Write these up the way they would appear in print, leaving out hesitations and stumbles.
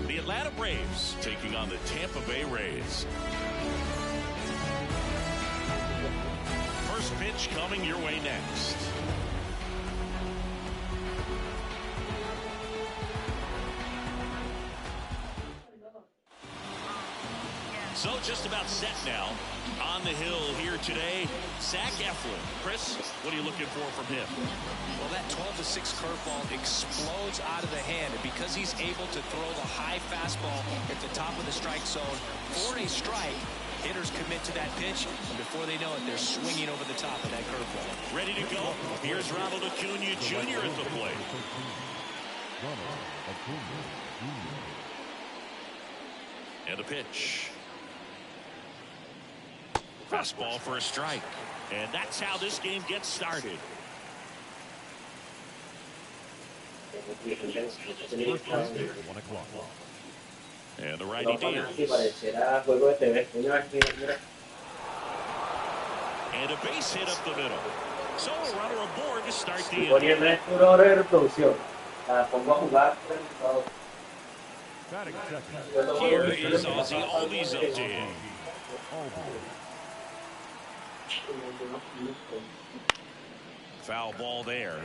The Atlanta Braves taking on the Tampa Bay Rays. First pitch coming your way next. So just about set now. On the hill here today, Zach Eflin. Chris, what are you looking for from him? Well, that 12-6 curveball explodes out of the hand. And because he's able to throw the high fastball at the top of the strike zone for a strike, hitters commit to that pitch, and before they know it, they're swinging over the top of that curveball. Ready to go. Here's Ronald Acuna Jr. at the plate. And the pitch. Fastball for a strike. And that's how this game gets started. And the righty deals. And a base hit up the middle. So a runner aboard to start the inning. Here is Ozzie Albies up to him. Foul ball there.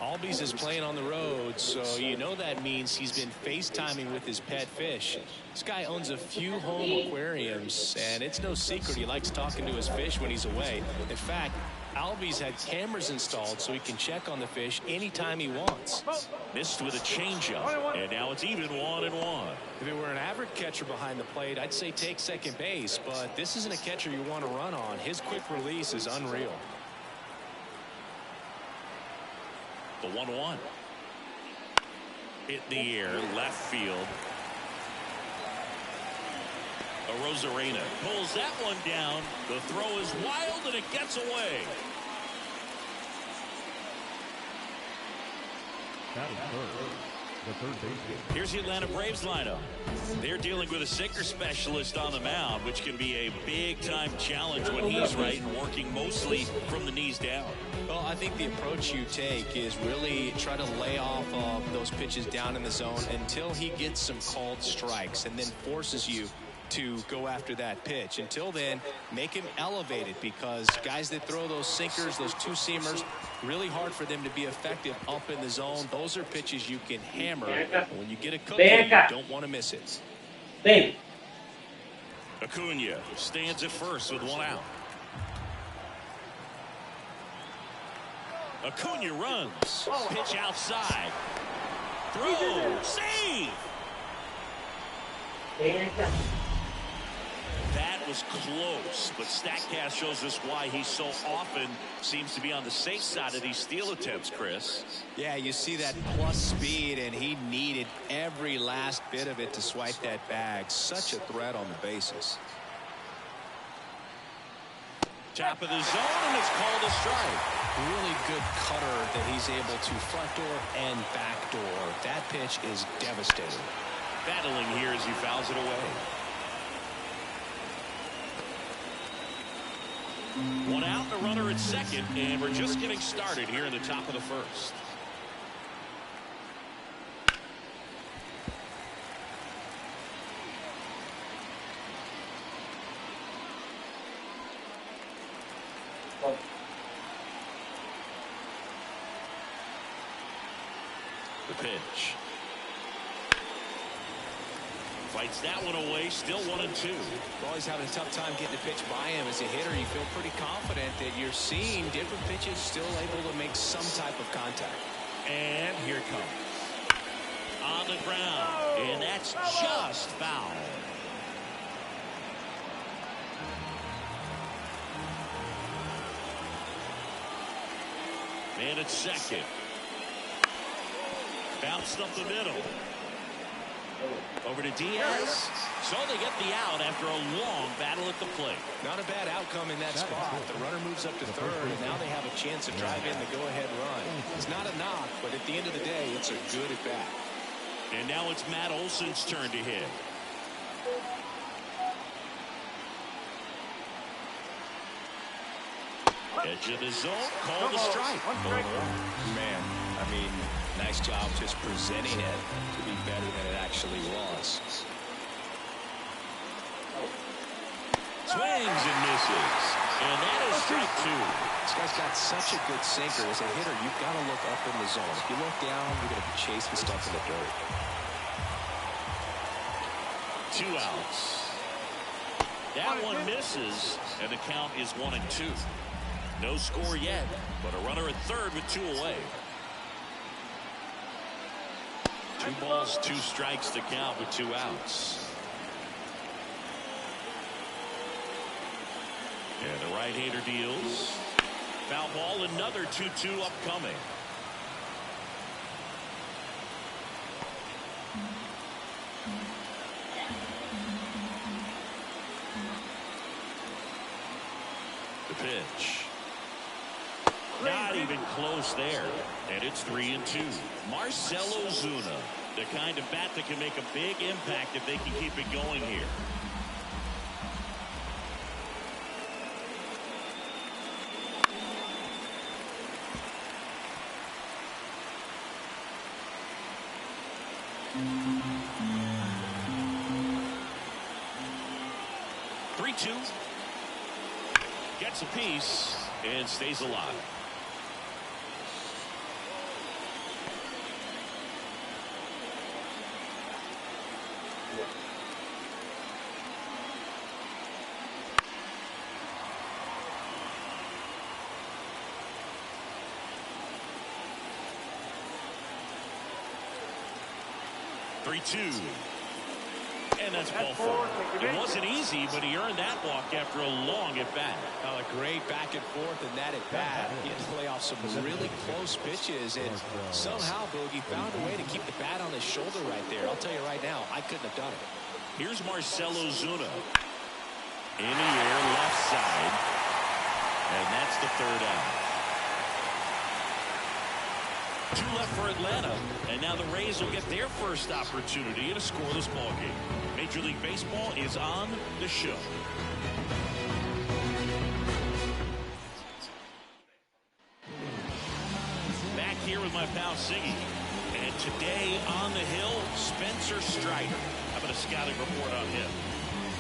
Albies is playing on the road, so you know that means he's been FaceTiming with his pet fish. This guy owns a few home aquariums, and it's no secret he likes talking to his fish when he's away. In fact, Albies had cameras installed so he can check on the fish anytime he wants. Missed with a changeup, and now it's even 1-1. If it were an average catcher behind the plate, I'd say take second base, but this isn't a catcher you want to run on. His quick release is unreal. The 1-1. Hit in the air, left field. Arozarena pulls that one down. The throw is wild, and it gets away. Here's the Atlanta Braves lineup. They're dealing with a sinker specialist on the mound, which can be a big-time challenge when he's right and working mostly from the knees down. Well, I think the approach you take is really try to lay off of those pitches down in the zone until he gets some called strikes and then forces you to go after that pitch. Until then, make him elevated, because guys that throw those sinkers, those two-seamers, really hard for them to be effective up in the zone. Those are pitches you can hammer. When you get a cookie, you don't want to miss it. Acuna stands at first with one out. Acuna runs. Pitch outside. Throw. Save. That was close, but StatCast shows us why he so often seems to be on the safe side of these steal attempts, Chris. Yeah, you see that plus speed, and he needed every last bit of it to swipe that bag. Such a threat on the bases. Top of the zone, and it's called a strike. Really good cutter that he's able to front door and back door. That pitch is devastating. Battling here as he fouls it away. One out, and a runner at second, and we're just getting started here in the top of the first. The pitch. Fights that one away, still 1-2. Always having a tough time getting the pitch by him. As a hitter, you feel pretty confident that you're seeing different pitches, still able to make some type of contact. And here it comes. On the ground, and that's just foul. And it's second. Bounced up the middle. Over to Diaz. So they get the out after a long battle at the plate. Not a bad outcome in that spot. The runner moves up to third, and now they have a chance to drive in the go-ahead run. It's not a knock, but at the end of the day, it's a good at-bat. And now it's Matt Olson's turn to hit. Edge of the zone, called a strike. Man, I mean, nice job just presenting it to be better than it actually was. misses. And that is strike two. This guy's got such a good sinker. As a hitter, you've got to look up in the zone. If you look down, you're going to be chasing stuff in the dirt. 2 outs. That one misses, and the count is 1-2. No score yet, but a runner at third with 2 away. 2 balls, 2 strikes to count with 2 outs. And the right-hander deals. Foul ball, another 2-2 upcoming. The pitch. Not even close there. And it's 3-2. Marcell Ozuna, the kind of bat that can make a big impact if they can keep it going here. Gets a piece and stays alive. Three-two. And that's ball four. It wasn't easy, but he earned that walk after a long at-bat. A great back and forth in that at-bat. He had to play off some really close pitches, and somehow Boogie found a way to keep the bat on his shoulder right there. I'll tell you right now, I couldn't have done it. Here's Marcell Ozuna. In the air, left side. And that's the third out. 2 left for Atlanta, and now the Rays will get their first opportunity in a scoreless ballgame. Major League Baseball is on the show. Back here with my pal Siggy, and today on the hill, Spencer Strider. How about a scouting report on him?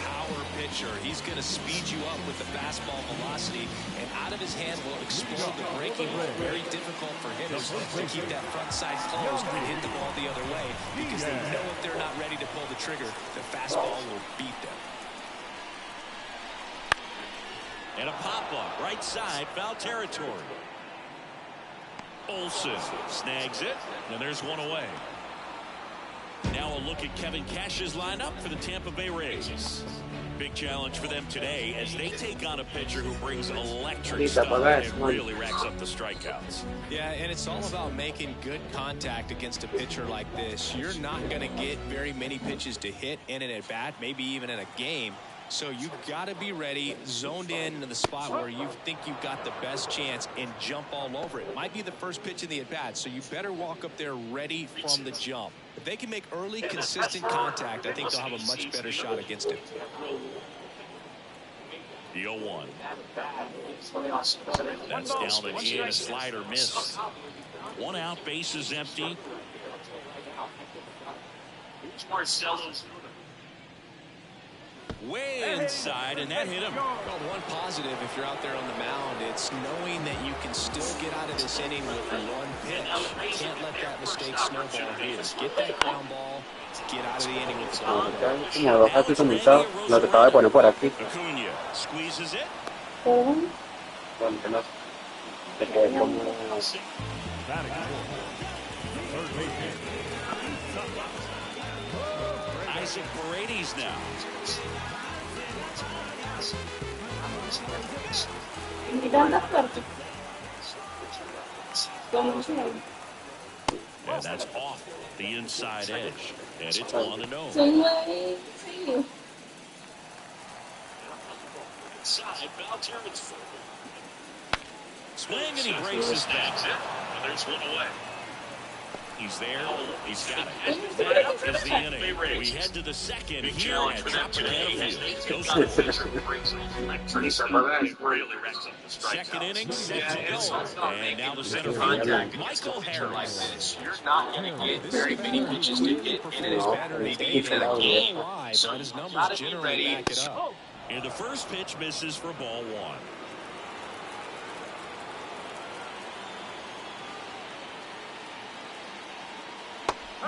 Power pitcher. He's going to speed you up with the fastball velocity, and out of his hand will explode the breaking ball. Very difficult for hitters to keep that front side closed and hit the ball the other way, because they know if they're not ready to pull the trigger, the fastball will beat them. And a pop-up, right side, foul territory. Olsen snags it, and there's one away. Now a look at Kevin Cash's lineup for the Tampa Bay Rays. Big challenge for them today as they take on a pitcher who brings electric stuff and really racks up the strikeouts. Yeah, and it's all about making good contact against a pitcher like this. You're not going to get very many pitches to hit in an at-bat, maybe even in a game. So you've got to be ready, zoned in to the spot where you think you've got the best chance, and jump all over it. Might be the first pitch in the at-bat, so you better walk up there ready from the jump. If they can make early, consistent contact, I think they'll have a much better shot against him. The 0-1. That's down again. A slider missed. 1 out, bases empty. Way inside, and that hit him. Well, one positive if you're out there on the mound, it's knowing that you can still get out of this inning with 1 pitch. Can't let that mistake snowball here. Get that ground ball, get out of the inning with the ball. Cái nhà vào phát mình sao là được tới nó qua đặc biệt. Acuna squeezes it. Còn cái nó cái không Isaac Paredes now. And that's off the inside edge. And it's 1-0. Swing, and he breaks his back. There's 1 away. He's there. He's got it. That is the inning. We head to the second here at Tropicana Field. Second inning set to go. And now the center fielder, Michael Harris. You're not going to get very many pitches to hit in his better even in a game. So you got to be ready. And the first pitch misses for ball one.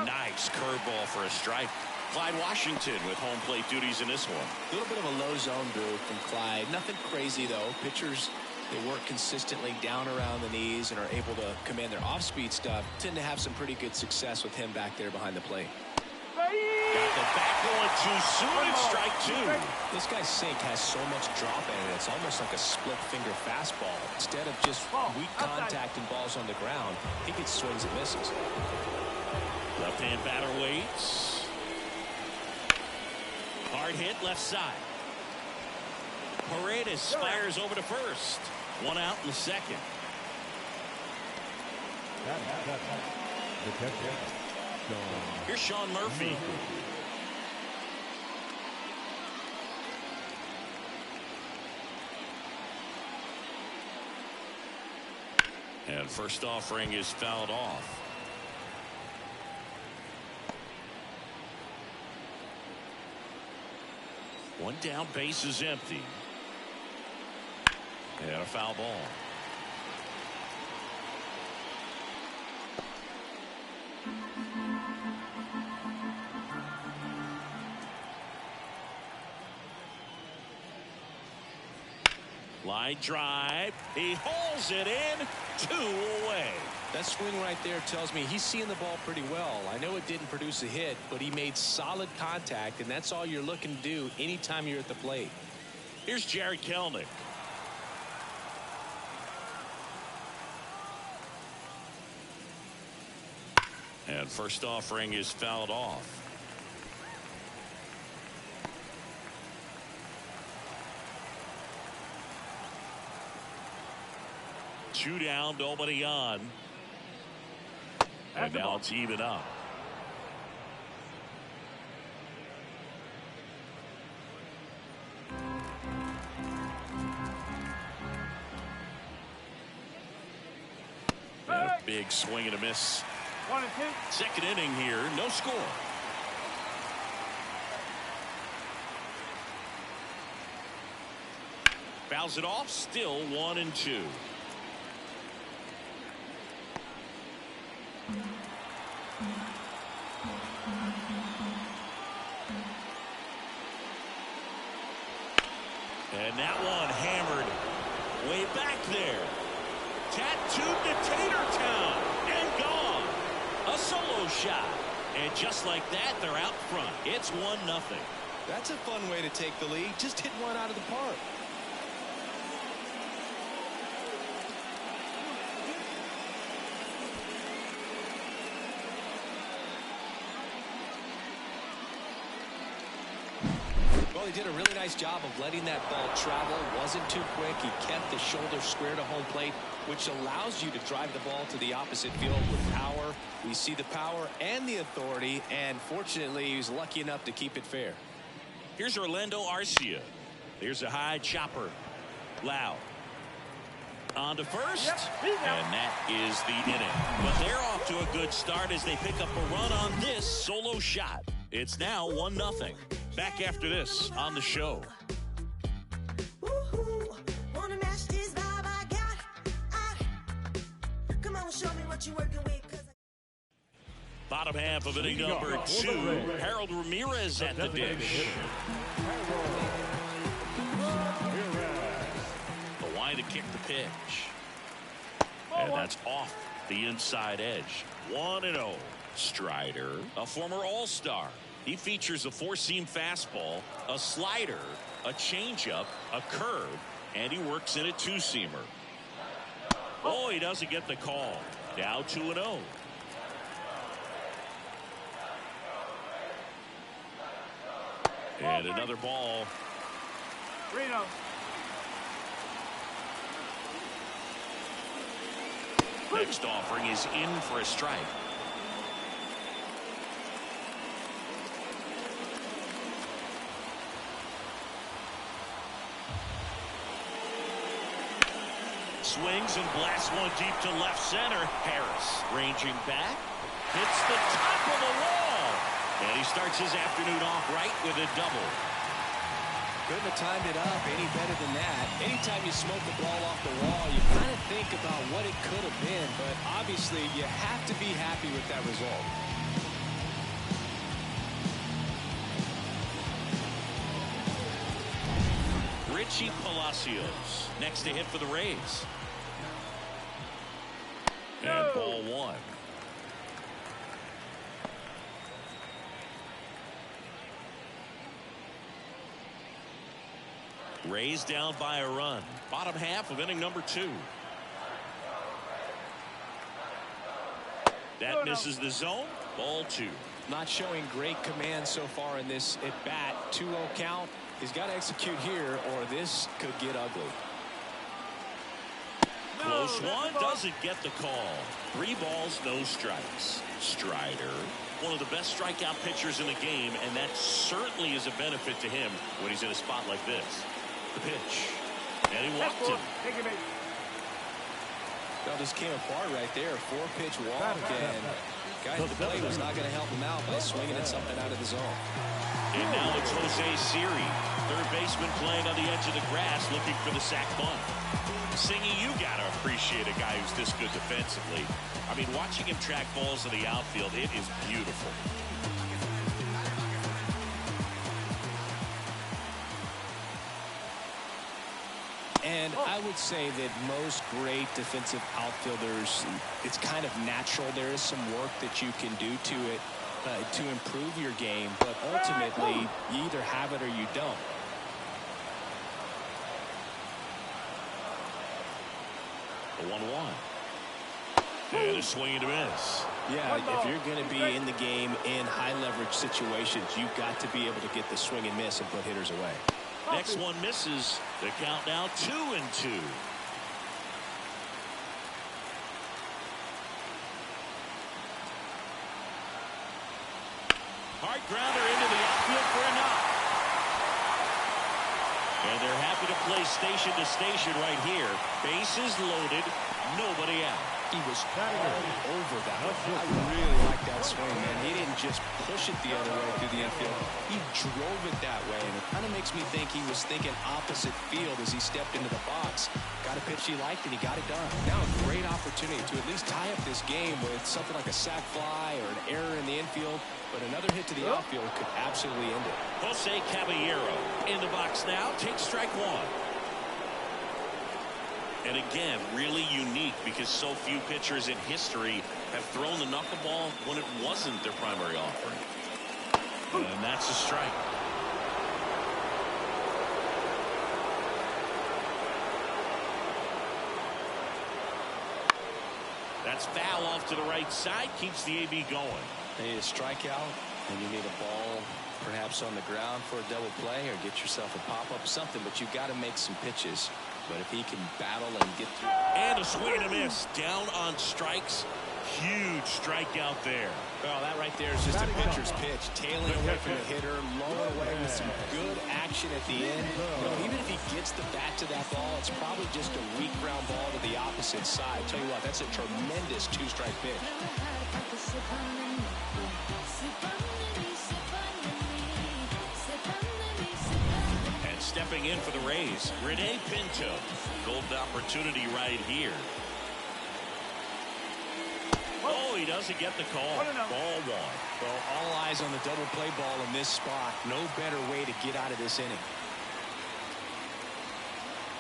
Nice curveball for a strike. Clyde Washington with home plate duties in this one. A little bit of a low zone move from Clyde. Nothing crazy, though. Pitchers, they work consistently down around the knees and are able to command their off-speed stuff. Tend to have some pretty good success with him back there behind the plate. Got the back going too soon and strike two. This guy's sink has so much drop in it. It's almost like a split-finger fastball. Instead of just weak contact and balls on the ground, he gets swings and misses. Left-hand batter waits. Hard hit left side. Paredes fires over to first. One out in the second. Here's Sean Murphy. And first offering is fouled off. One down, base is empty. And a foul ball. Line drive. He hauls it in. 2 away. That swing right there tells me he's seeing the ball pretty well. I know it didn't produce a hit, but he made solid contact, and that's all you're looking to do anytime you're at the plate. Here's Jared Kelenic. And first offering is fouled off. Two down, nobody on. And now it's even up. And a big swing and a miss. 1 and 2. Second inning here, no score. Fouls it off, still 1 and 2. And that one hammered way back there. Tattooed to Tatertown and gone. A solo shot. And just like that, they're out front. It's 1-0. That's a fun way to take the lead. Just hit one out of the park. Well, he did a really nice job of letting that ball travel. Wasn't too quick. He kept the shoulder square to home plate, which allows you to drive the ball to the opposite field with power. We see the power and the authority, and fortunately, he was lucky enough to keep it fair. Here's Orlando Arcia. There's a high chopper. Loud. On to first. And that is the inning. But they're off to a good start as they pick up a run on this solo shot. It's now 1-0. Back after this on the show. Bottom half of inning number 2. Harold Ramirez at the dish. The line to kick the pitch. And that's off the inside edge. 1-0. Strider, a former All-Star. He features a 4-seam fastball, a slider, a changeup, a curve, and he works in a 2-seamer. Oh, he doesn't get the call. Now 2-0. And another ball. 3-0. Next offering is in for a strike. Swings and blasts one deep to left center. Harris ranging back. Hits the top of the wall. And he starts his afternoon off right with a double. Couldn't have timed it up any better than that. Anytime you smoke the ball off the wall, you kind of think about what it could have been, but obviously you have to be happy with that result. Richie Palacios next to hit for the Rays. And ball one. Rays down by a run. Bottom half of inning number 2. That misses the zone. Ball 2. Not showing great command so far in this at bat. 2-0 count. He's got to execute here or this could get ugly. Close one, doesn't get the call. 3 balls, no strikes. Strider, one of the best strikeout pitchers in the game, and that certainly is a benefit to him when he's in a spot like this. The pitch, and he walked him. Well, this came apart right there. 4-pitch walk, and guy at the plate was not going to help him out by swinging at something out of the zone. And now it's Jose Siri, third baseman playing on the edge of the grass, looking for the sac bunt. Singy, you got to appreciate a guy who's this good defensively. I mean, watching him track balls in the outfield, it is beautiful. And I would say that most great defensive outfielders, it's kind of natural. There is some work that you can do to it to improve your game, but ultimately you either have it or you don't. The 1-1. And a swing and a miss. Yeah, if you're going to be in the game in high leverage situations, you've got to be able to get the swing and miss and put hitters away. Next one misses. The count now 2-2. Hard grounder into the outfield for a knock. And they're happy to play station to station right here. Bases loaded, nobody out. He was all over that one. I really like that swing, man. He didn't just push it the other way through the infield. He drove it that way, and it kind of makes me think he was thinking opposite field as he stepped into the box. Got a pitch he liked, and he got it done. Now a great opportunity to at least tie up this game with something like a sac fly or an error in the infield, but another hit to the outfield could absolutely end it. Jose Caballero in the box now. Takes strike 1. And again, really unique because so few pitchers in history have thrown the knuckleball when it wasn't their primary offering. And that's a strike. That's foul off to the right side. Keeps the AB going. You need a strikeout, and you need a ball perhaps on the ground for a double play or get yourself a pop-up, something, but you've got to make some pitches. But if he can battle and get through. And a swing and a miss. Down on strikes. Huge strikeout there. Well, that right there is just a pitcher's pitch. Tailing away from the hitter, lowering away with some good action at the end. You know, even if he gets the bat to that ball, it's probably just a weak ground ball to the opposite side. Tell you what, that's a tremendous 2-strike pitch. Stepping in for the Rays, Rene Pinto. Golden opportunity right here. Oh, he doesn't get the call. Ball 1. Well, all eyes on the double play ball in this spot. No better way to get out of this inning.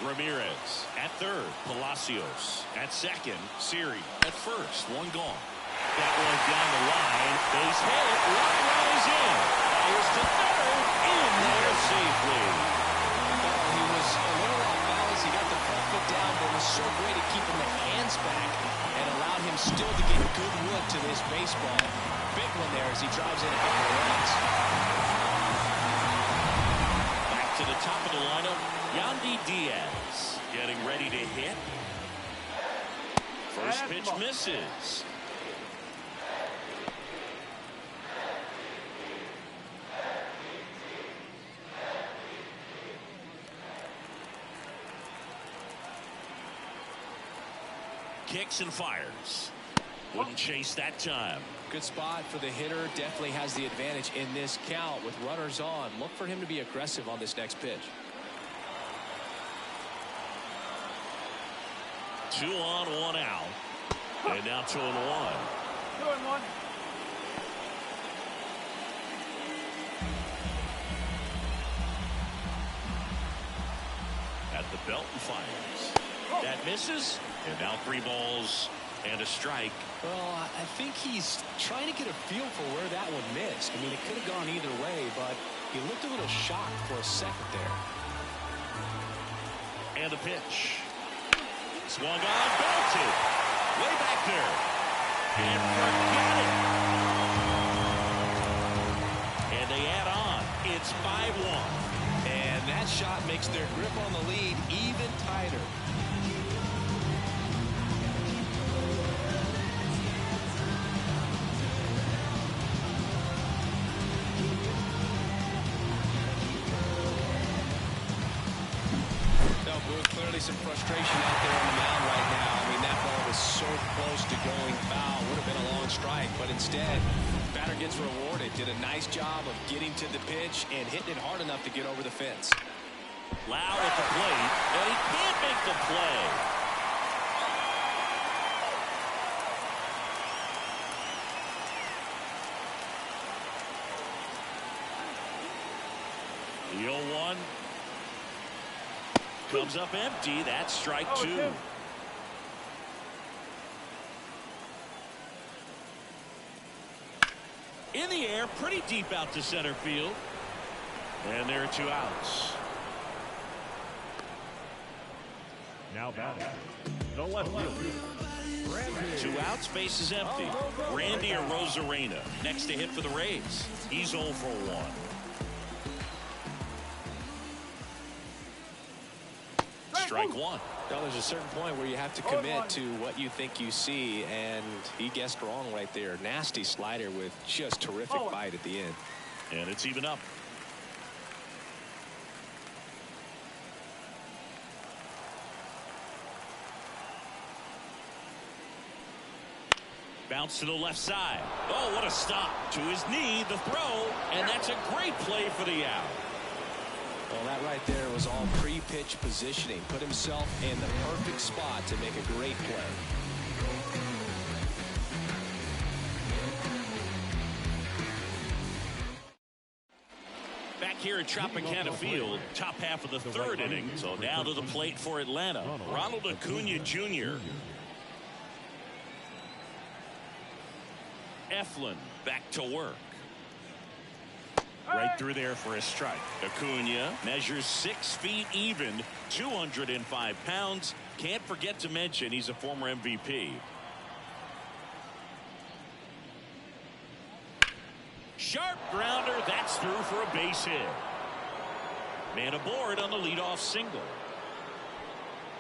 Ramirez at third. Palacios at second. Siri at first. One gone. That one down the line. Base hit. Line is in. Fires to third. In there safely. He was a little off balance. He got the front foot down, but it was so great at keeping the hands back and allowed him still to get good wood to this baseball. Big one there as he drives in a couple of runs. Back to the top of the lineup, Yandy Diaz getting ready to hit. First pitch misses. Kicks and fires. Wouldn't chase that time. Good spot for the hitter. Definitely has the advantage in this count with runners on. Look for him to be aggressive on this next pitch. 2 on, 1 out. And now 2 and 1. 2 and 1. At the belt and fires. That misses. And now 3 balls and a strike. Well, I think he's trying to get a feel for where that one missed. I mean, it could have gone either way, but he looked a little shocked for a second there. And the pitch. Swung on, belted. Way back there. And forget it. And they add on. It's 5-1. And that shot makes their grip on the lead even tighter. Clearly some frustration out there on the mound right now. I mean, that ball was so close to going foul. Would have been a long strike, but instead, batter gets rewarded. Did a nice job of getting to the pitch and hitting it hard enough to get over the fence. Lau at the plate, and he can't make the play. The 0-1 comes up empty. That's strike 2. In the air, pretty deep out to center field. And there are 2 outs. Now batting. The left fielder. 2 outs, base is empty. Randy Arozarena next to hit for the Rays. He's 0 for 1. Strike 1. Well, there's a certain point where you have to commit to what you think you see, and he guessed wrong right there. Nasty slider with just terrific bite at the end. And it's even up. Bounce to the left side. Oh, what a stop. To his knee, the throw, and that's a great play for the out. Well, that right there was all pre-pitch positioning. Put himself in the perfect spot to make a great play. Back here at Tropicana Field, top half of the 3rd inning. So now to the plate for Atlanta, Ronald Acuna Jr. Eflin back to work. Right through there for a strike. Acuna measures 6 feet even, 205 pounds. Can't forget to mention he's a former MVP. Sharp grounder, that's through for a base hit. Man aboard on the leadoff single.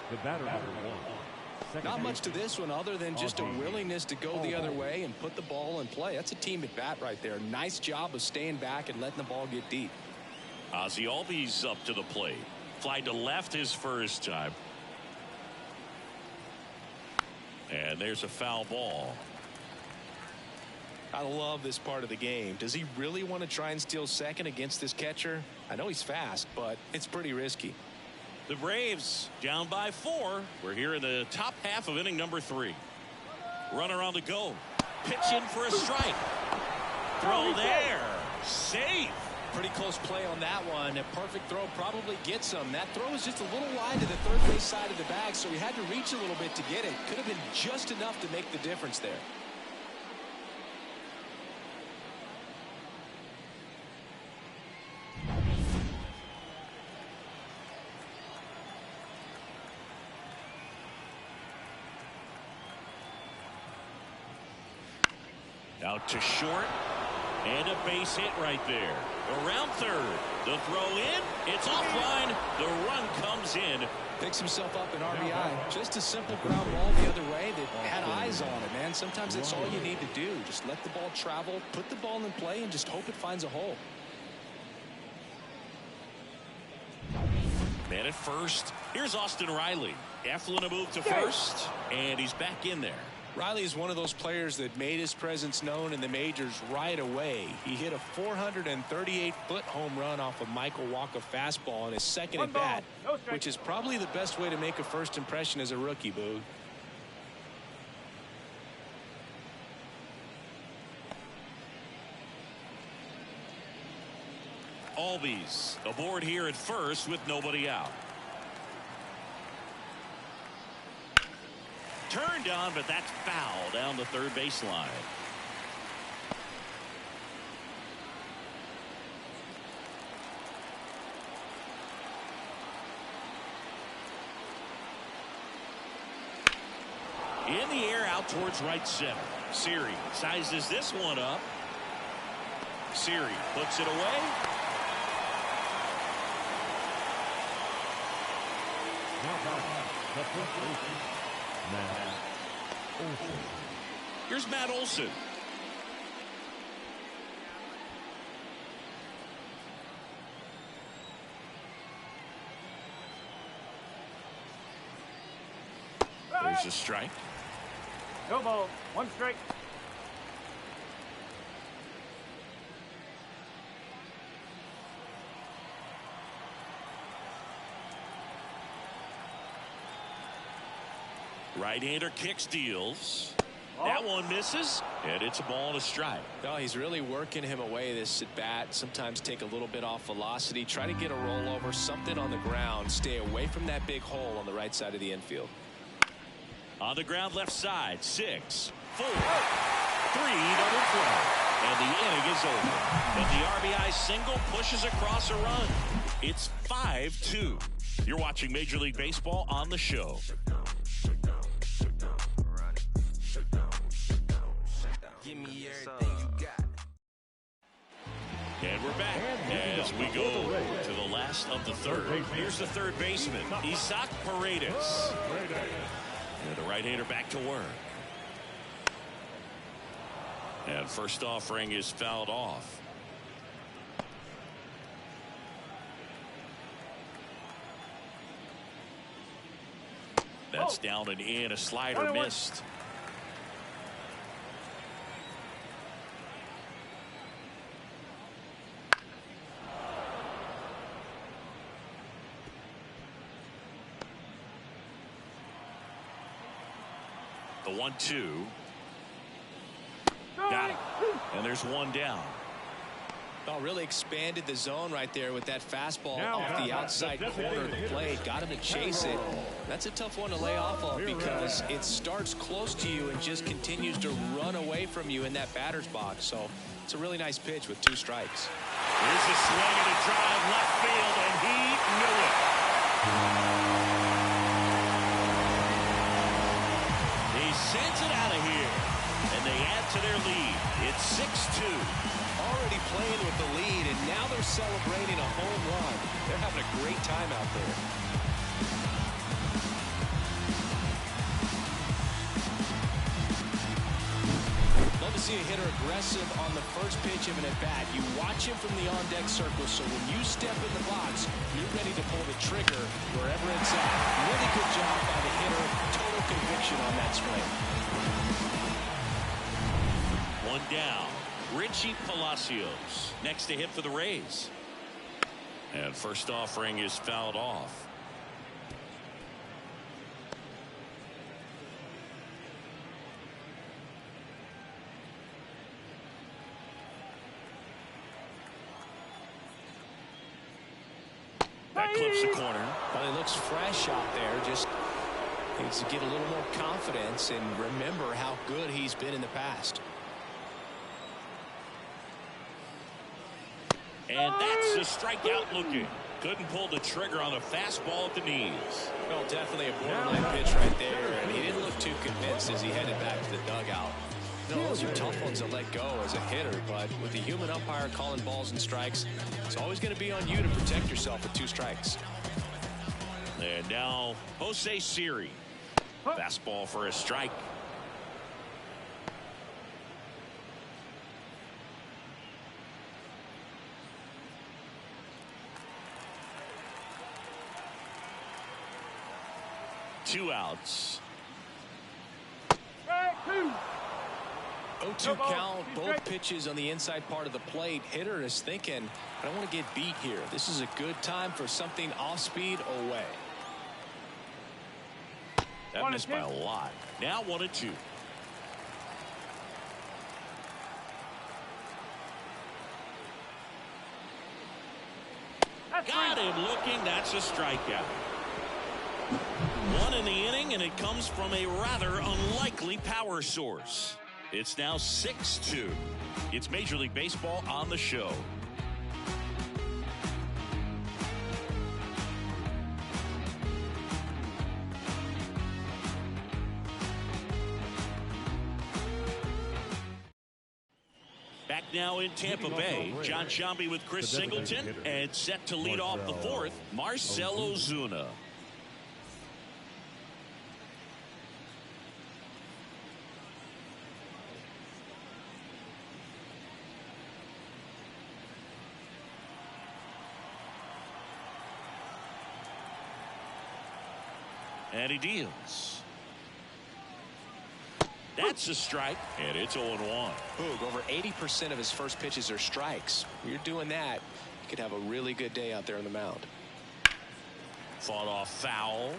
The batter number 1. Not much to this one other than just a willingness to go the other way and put the ball in play. That's a team at bat right there. Nice job of staying back and letting the ball get deep. Ozzie Albies up to the plate. Fly to left his first time. And there's a foul ball. I love this part of the game. Does he really want to try and steal second against this catcher? I know he's fast, but it's pretty risky. The Braves down by 4. We're here in the top half of inning number 3. Runner on the go. Pitch in for a strike. Throw there. Safe. Pretty close play on that one. A perfect throw probably gets him. That throw was just a little wide to the third base side of the bag, so he had to reach a little bit to get it. Could have been just enough to make the difference there. Out to short, and a base hit right there. Around third, the throw in, it's offline, the run comes in. Picks himself up an RBI. Just a simple ground ball the other way that had eyes on it, man. Sometimes that's all you need to do. Just let the ball travel, put the ball in play, and just hope it finds a hole. Man at first, here's Austin Riley. Eflin a move to first, and he's back in there. Riley is one of those players that made his presence known in the majors right away. He hit a 438-foot home run off a Michael Walker fastball on his second at bat, which is probably the best way to make a first impression as a rookie, Boog. Albies aboard here at first with nobody out. Turned on, but that's foul down the third baseline. In the air out towards right center. Siri sizes this one up. Siri puts it away. Here's Matt Olson. There's a strike. No ball. One strike. Right-hander kicks, deals. That one misses, and it's a ball and a strike. No, he's really working him away this at bat. Sometimes take a little bit off velocity. Try to get a rollover, something on the ground. Stay away from that big hole on the right side of the infield. On the ground left side, 6, 4, 3, double play. And the inning is over. But the RBI single pushes across a run. It's 5-2. You're watching Major League Baseball on the show. And we're back as we go to the last of the third. Here's the third baseman, Isaac Paredes. And the right-hander back to work. And first offering is fouled off. That's down and in. A slider missed. The 1-2. Got it. And there's one down. Oh, really expanded the zone right there with that fastball off the outside corner of the plate. Got him to chase it. That's a tough one to lay off of because it starts close to you and just continues to run away from you in that batter's box. So it's a really nice pitch with 2 strikes. Here's a swing and a drive left field, and he knew it. He sends it out of here, and they add to their lead. It's 6-2. Already playing with the lead, and now they're celebrating a home run. They're having a great time out there. Love to see a hitter aggressive on the first pitch of an at-bat. You watch him from the on-deck circle, so when you step in the box, you're ready to pull the trigger wherever it's at. Really good job by the hitter. Total conviction on that swing. One down. Richie Palacios next to hit for the Rays. And first offering is fouled off. That clips the corner. Well, he looks fresh out there. Just needs to get a little more confidence and remember how good he's been in the past. And that's a strikeout looking. Couldn't pull the trigger on a fastball at the knees. Well, definitely a borderline pitch right there, and he didn't look too convinced as he headed back to the dugout. No, those are tough ones to let go as a hitter, but with the human umpire calling balls and strikes, it's always going to be on you to protect yourself with 2 strikes. And now Jose Siri. Fastball for a strike. Two outs. 0-2 count, both pitches on the inside part of the plate. Hitter is thinking, I don't want to get beat here. This is a good time for something off speed away. That missed by a lot. Now 1-2. Got him looking. That's a strikeout. One in the inning, and it comes from a rather unlikely power source. It's now 6-2. It's Major League Baseball on the show. Back now in Tampa Bay, John Sciambi with Chris Singleton, and set to lead off the fourth, Marcell Ozuna. And he deals. That's a strike, and it's 0-1. Boog, over 80% of his first pitches are strikes. When you're doing that, you could have a really good day out there on the mound. Fought off foul.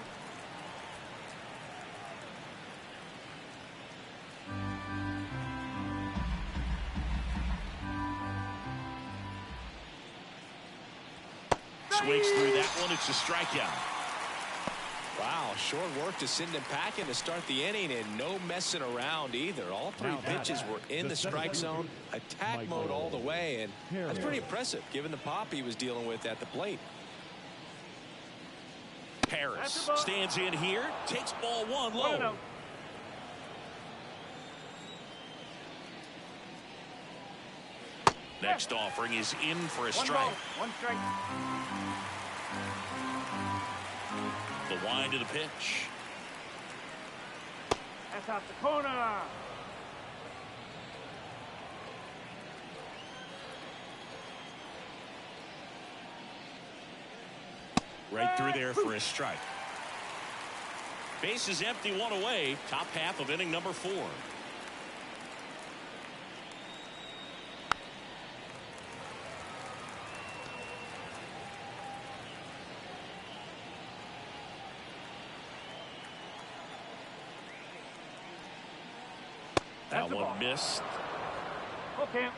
Swings through that one. It's a strikeout. Wow, short work to send him packing to start the inning, and no messing around either. All three pitches were in the strike zone, attack mode all the way, and that's pretty impressive given the pop he was dealing with at the plate. Harris stands in here, takes ball one low. Next offering is in for a strike. One strike. The wind of the pitch. That's out the corner. Right through there for a strike. Base is empty, one away. Top half of inning number 4. That one missed. Okay.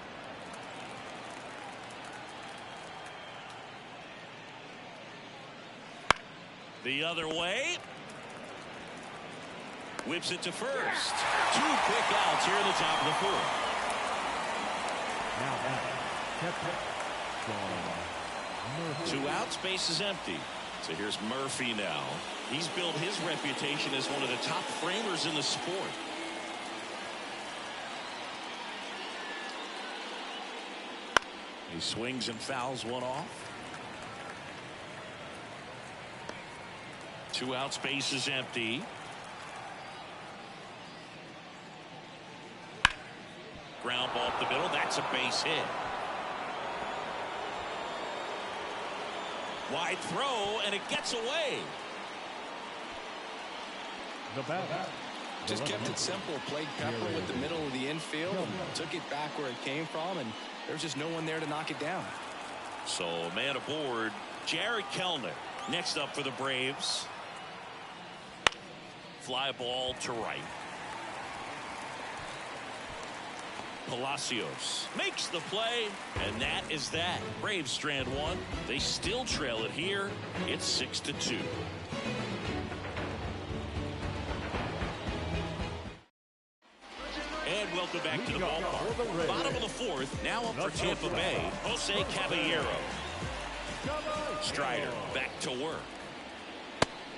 The other way. Whips it to first. 2 quick outs here in the top of the 4th. Now 2 outs, base is empty. So here's Murphy now. He's built his reputation as one of the top framers in the sport. He swings and fouls one off. 2 outs, base is empty. Ground ball up the middle. That's a base hit. Wide throw, and it gets away. the bat. Just kept it simple. Played Pepper with the middle of the infield. Took it back where it came from, and there's just no one there to knock it down. So a man aboard, Jared Kelenic. Next up for the Braves. Fly ball to right. Palacios makes the play, and that is that. Braves strand one. They still trail it here. It's 6-2. And welcome back to the ballpark. Bottom of the 4th, now up for Tampa Bay, Jose Caballero. Strider back to work.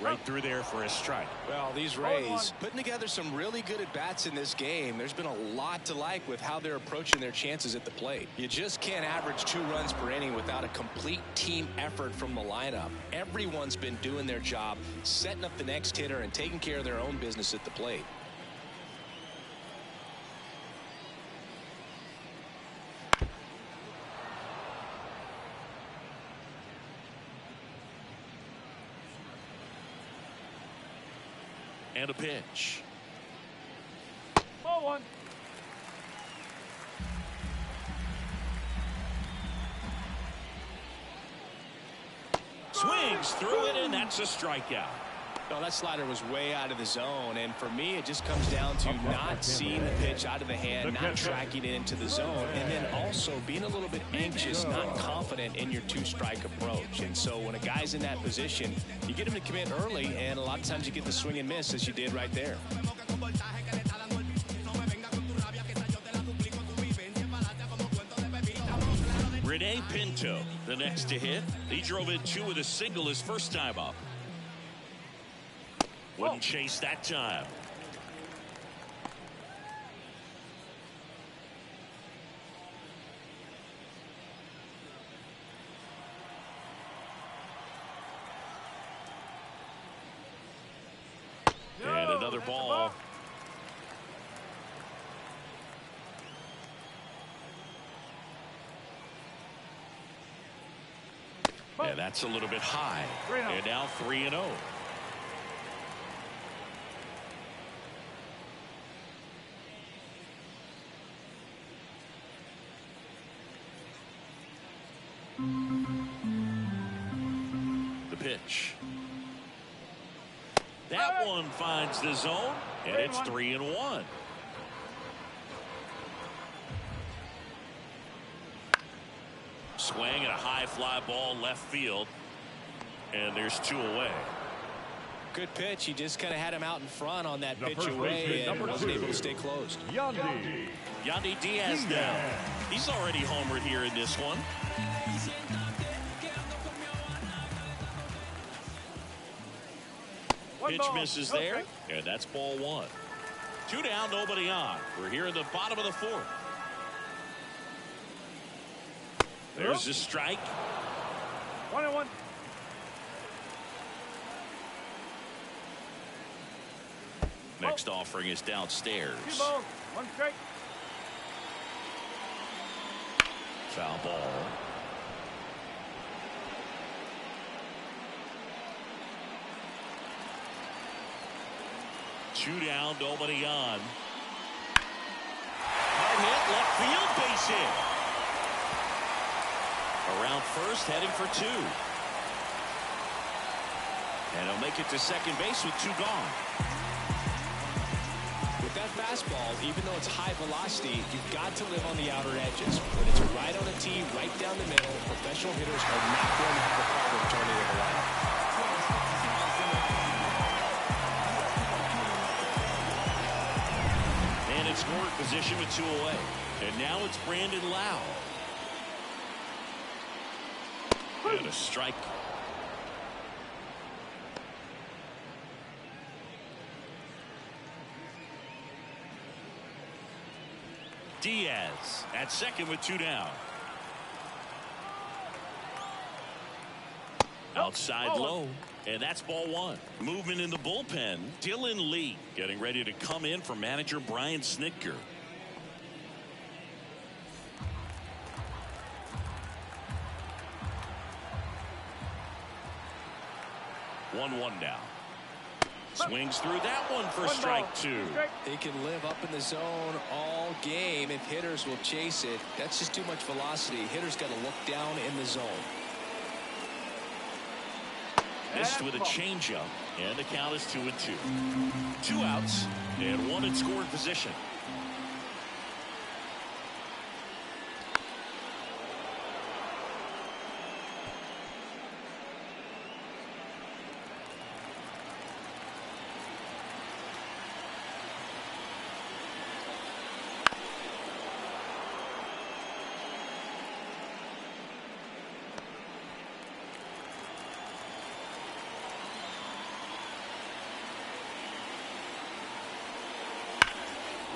Right through there for a strike. Well, these Rays putting together some really good at-bats in this game. There's been a lot to like with how they're approaching their chances at the plate. You just can't average 2 runs per inning without a complete team effort from the lineup. Everyone's been doing their job, setting up the next hitter and taking care of their own business at the plate. And a pitch. 1. Swings through it, and that's a strikeout. No, that slider was way out of the zone, and for me, it just comes down to not seeing the pitch out of the hand, not tracking it into the zone, and then also being a little bit anxious, not confident in your two-strike approach. And so when a guy's in that position, you get him to commit early, and a lot of times you get the swing and miss, as you did right there. Rene Pinto, the next to hit. He drove in 2 with a single his first time up. Wouldn't chase that time. And another ball. And that's a little bit high. And now 3-0. The pitch. That one finds the zone, and it's 3-1. Swing and a high fly ball left field, and there's 2 away. Good pitch. He just kind of had him out in front on that pitch away and wasn't able to stay closed. Yandy Diaz down. He's already homered here in this one. Pitch misses there, and that's ball 1. 2 down, nobody on. We're here in the bottom of the 4th. There's a strike. 1-1. Next offering is downstairs. 2 balls, 1 strike. Foul ball. Two down, nobody on. Hard hit, left field, base hit. Around first, heading for 2. And he'll make it to second base with 2 gone. With that fastball, even though it's high velocity, you've got to live on the outer edges. When it's right on a tee, right down the middle, professional hitters are not going to have a problem turning it around. And it's scoring position with 2 away. And now it's Brandon Lau. And a strike. Diaz at second with 2 down. Outside low, and that's ball 1. Movement in the bullpen. Dylan Lee getting ready to come in for manager Brian Snitker. One now. Swings through that one for strike 2. They can live up in the zone all game if hitters will chase it. That's just too much velocity. Hitters got to look down in the zone. Missed with a changeup, and the count is 2-2. 2 outs and 1 in scoring position.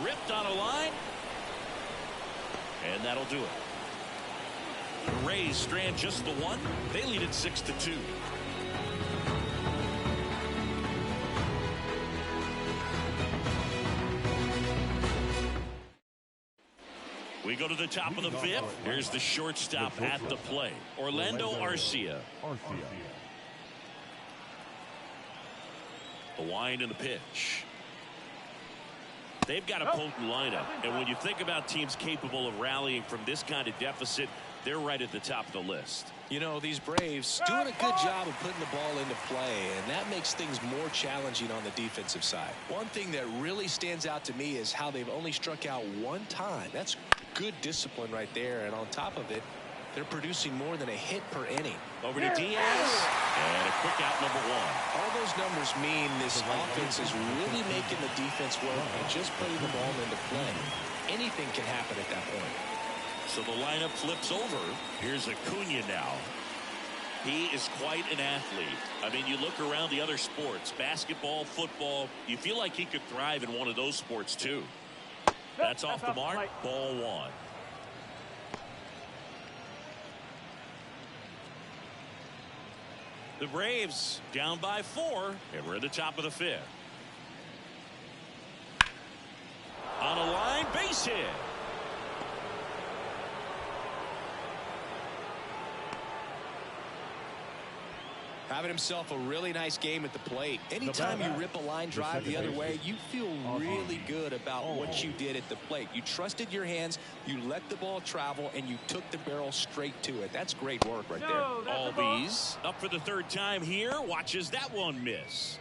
Ripped on a line, and that'll do it. The Rays strand just the 1. They lead it 6-2. We go to the top of the 5th. Here's the shortstop at the plate, Orlando Arcia. The wind and the pitch. They've got a potent lineup, and when you think about teams capable of rallying from this kind of deficit, they're right at the top of the list. You know, these Braves doing a good job of putting the ball into play, and that makes things more challenging on the defensive side. One thing that really stands out to me is how they've only struck out one time. That's good discipline right there, and on top of it, they're producing more than a hit per inning. Over to Diaz, and a quick out number one. All those numbers mean this offense is really making the defense work and just putting the ball into play. Anything can happen at that point. So the lineup flips over. Here's Acuna now. He is quite an athlete. I mean, you look around the other sports, basketball, football, you feel like he could thrive in one of those sports too. That's off the mark. Ball one. The Braves down by 4, and we're at the top of the 5th. On a line, base hit. Having himself a really nice game at the plate. Anytime you rip a line drive the other way, you feel really good about what you did at the plate. You trusted your hands, you let the ball travel, and you took the barrel straight to it. That's great work right there. Albies up for the 3rd time here. Watches that one miss.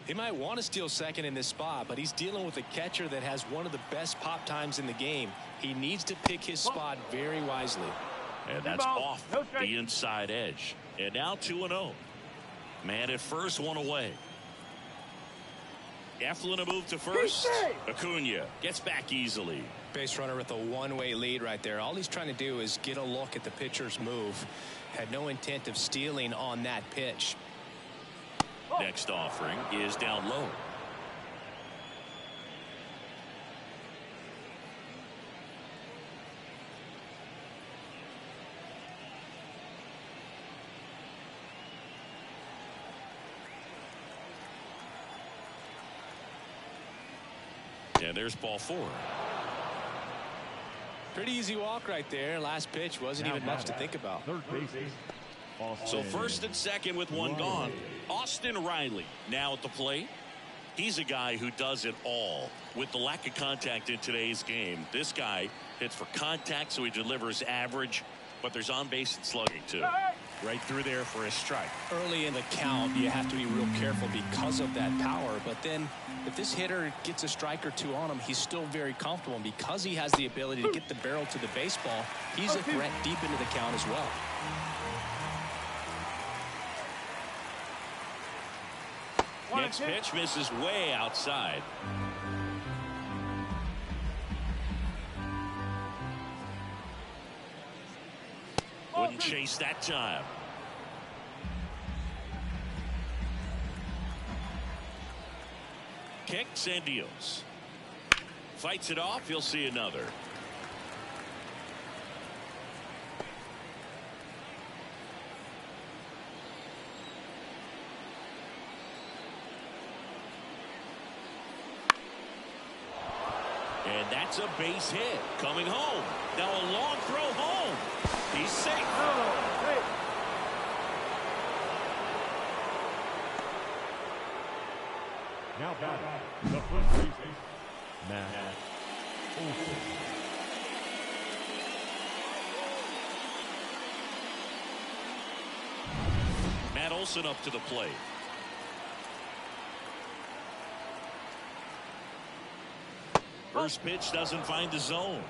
He might want to steal second in this spot, but he's dealing with a catcher that has one of the best pop times in the game. He needs to pick his spot very wisely. And that's off the inside edge. And now 2-0. Man at first, one away. Eflin a move to first. Acuna gets back easily. Base runner with a one-way lead right there. All he's trying to do is get a look at the pitcher's move. Had no intent of stealing on that pitch. Next offering is down low. And there's ball 4. Pretty easy walk right there. Last pitch wasn't even much to think about. So 1st and 2nd with one gone. Austin Riley now at the plate. He's a guy who does it all. With the lack of contact in today's game, this guy hits for contact, so he delivers average, but there's on base and slugging too. Right through there for a strike. Early in the count, you have to be real careful because of that power. But then if this hitter gets a strike or two on him, he's still very comfortable. And because he has the ability to get the barrel to the baseball, he's a threat deep into the count as well. Next pitch misses way outside. Wouldn't chase that time. Kicks and deals. Fights it off. He'll see another. And that's a base hit. Coming home. Now a long throw home. He's safe. Now back, the first baseman, Matt Olson. Matt Olson up to the plate. First pitch doesn't find the zone.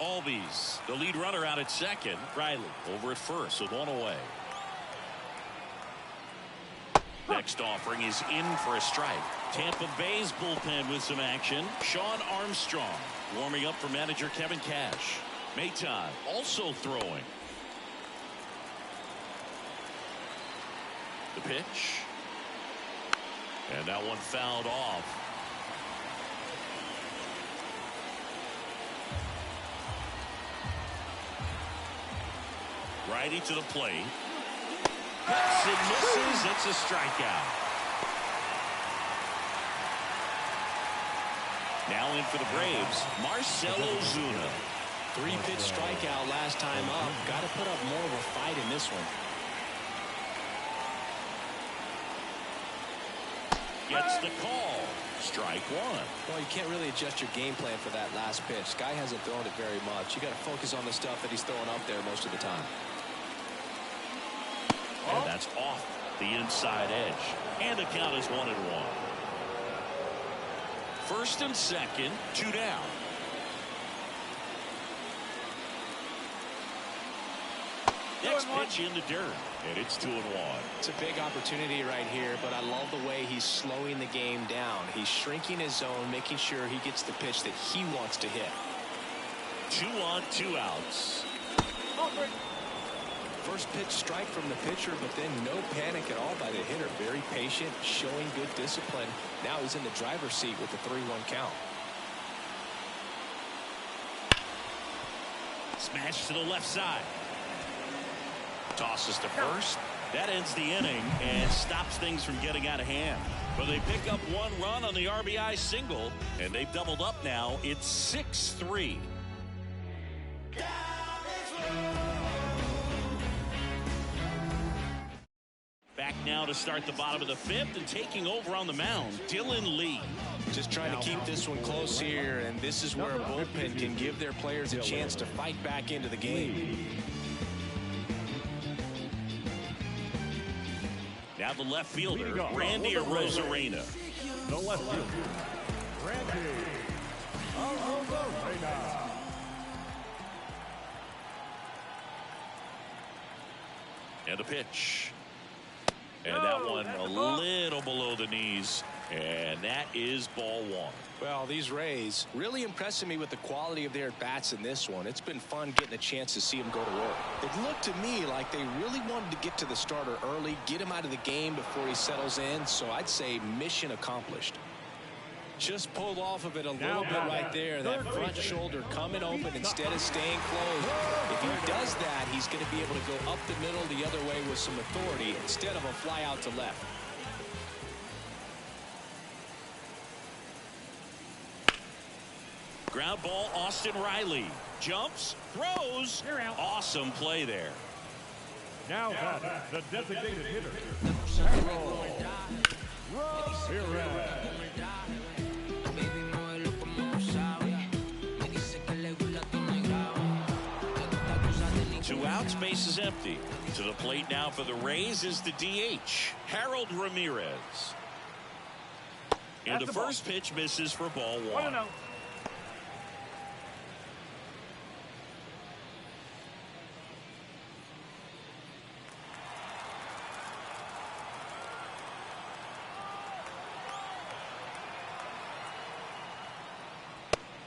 Albies, the lead runner out at second. Riley over at first with one away. Next offering is in for a strike. Tampa Bay's bullpen with some action. Sean Armstrong warming up for manager Kevin Cash. Maton also throwing. The pitch. And that one fouled off. Righty to the plate. Cuts and misses. It's a strikeout. Now in for the Braves, Marcell Ozuna. Three-pitch strikeout last time up. Got to put up more of a fight in this one. Gets the call. Strike one. Well, you can't really adjust your game plan for that last pitch. Guy hasn't thrown it very much. You got to focus on the stuff that he's throwing up there most of the time. And that's off the inside edge. And the count is 1-1. First and second, 2 down. Next pitch in the dirt, and it's 2-1. It's a big opportunity right here, but I love the way he's slowing the game down. He's shrinking his zone, making sure he gets the pitch that he wants to hit. 2 on, 2 outs. First pitch strike from the pitcher, but then no panic at all by the hitter. Very patient, showing good discipline. Now he's in the driver's seat with the 3-1 count. Smash to the left side. Tosses to first. That ends the inning and stops things from getting out of hand. But they pick up 1 run on the RBI single, and they've doubled up now. It's 6-3. Back now to start the bottom of the 5th, and taking over on the mound, Dylan Lee. Just trying to keep this one close here, and this is where a bullpen can give their players a chance to fight back into the game. Now the left fielder, Randy Arozarena. The left fielder, Randy Arozarena. And a pitch. And that one a little below the knees. And that is ball 1. Well, these Rays really impressing me with the quality of their bats in this one. It's been fun getting a chance to see them go to work. It looked to me like they really wanted to get to the starter early, get him out of the game before he settles in. So I'd say mission accomplished. Just pulled off of it a little bit right there. That front shoulder coming open instead of staying closed. If he does that, he's going to be able to go up the middle the other way with some authority instead of a fly out to left. Ground ball, Austin Riley. Jumps, throws. Awesome play there. Now that the designated hitter, Ramirez. 2 outs, base is empty. To the plate now for the Rays is the DH, Harold Ramirez. And the first pitch misses for ball 1.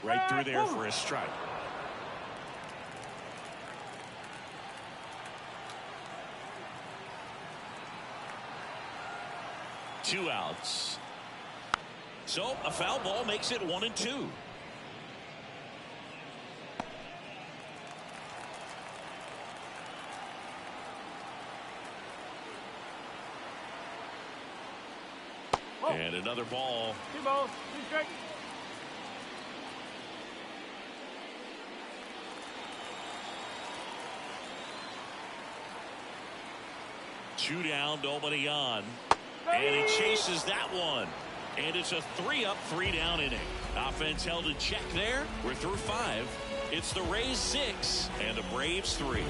Right through there for a strike. Two outs. So a foul ball makes it 1-2. And another ball. 2 balls, 2 strikes. Two down, nobody on. And he chases that one. And it's a 3-up, 3-down inning. Offense held in check there. We're through 5. It's the Rays 6 and the Braves 3.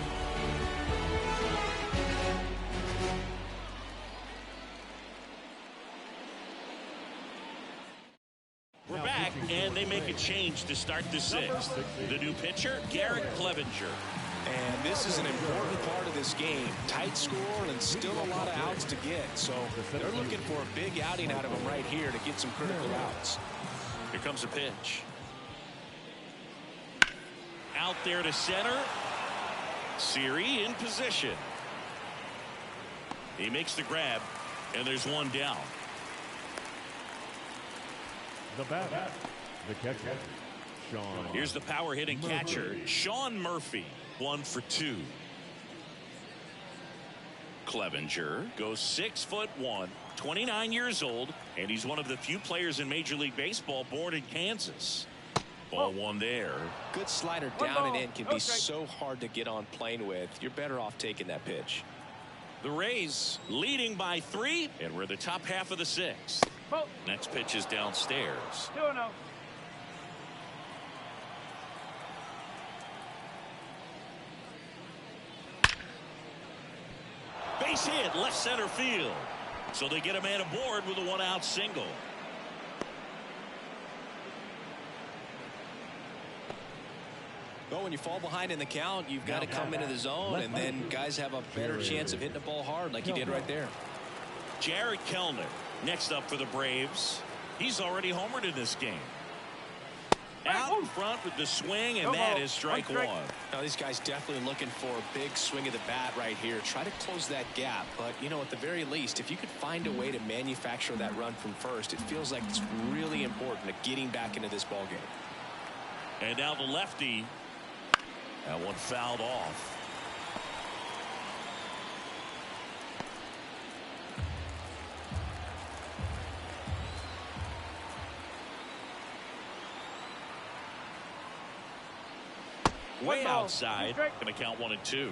We're back, and they make a change to start the 6th. The new pitcher, Garrett Clevenger. And this is an important part of this game. Tight score and still a lot of outs to get. So they're looking for a big outing out of him right here to get some critical outs. Here comes a pitch. Out there to center. Siri in position. He makes the grab, and there's one down. The batter, the catcher, Sean. Here's the power hitting catcher, Sean Murphy. 1 for 2. Clevenger goes 6'1", 29 years old, and he's one of the few players in Major League Baseball born in Kansas. Ball one there. Good slider down and in can be so hard to get on plane with. You're better off taking that pitch. The Rays leading by 3, and we're the top half of the 6th. Next pitch is downstairs. 2-0. Base hit, left center field. So they get a man aboard with a 1-out single. Well, when you fall behind in the count, you've got to come into the zone, and then guys have a better chance of hitting the ball hard like you did right there. Jared Kellner next up for the Braves. He's already homered in this game. Out in front with the swing, and that is strike one. Now, these guys definitely looking for a big swing of the bat right here. Try to close that gap, but, you know, at the very least, if you could find a way to manufacture that run from first, it feels like it's really important to getting back into this ball game. And now the lefty. That one fouled off. Way outside. Going to count 1 and 2.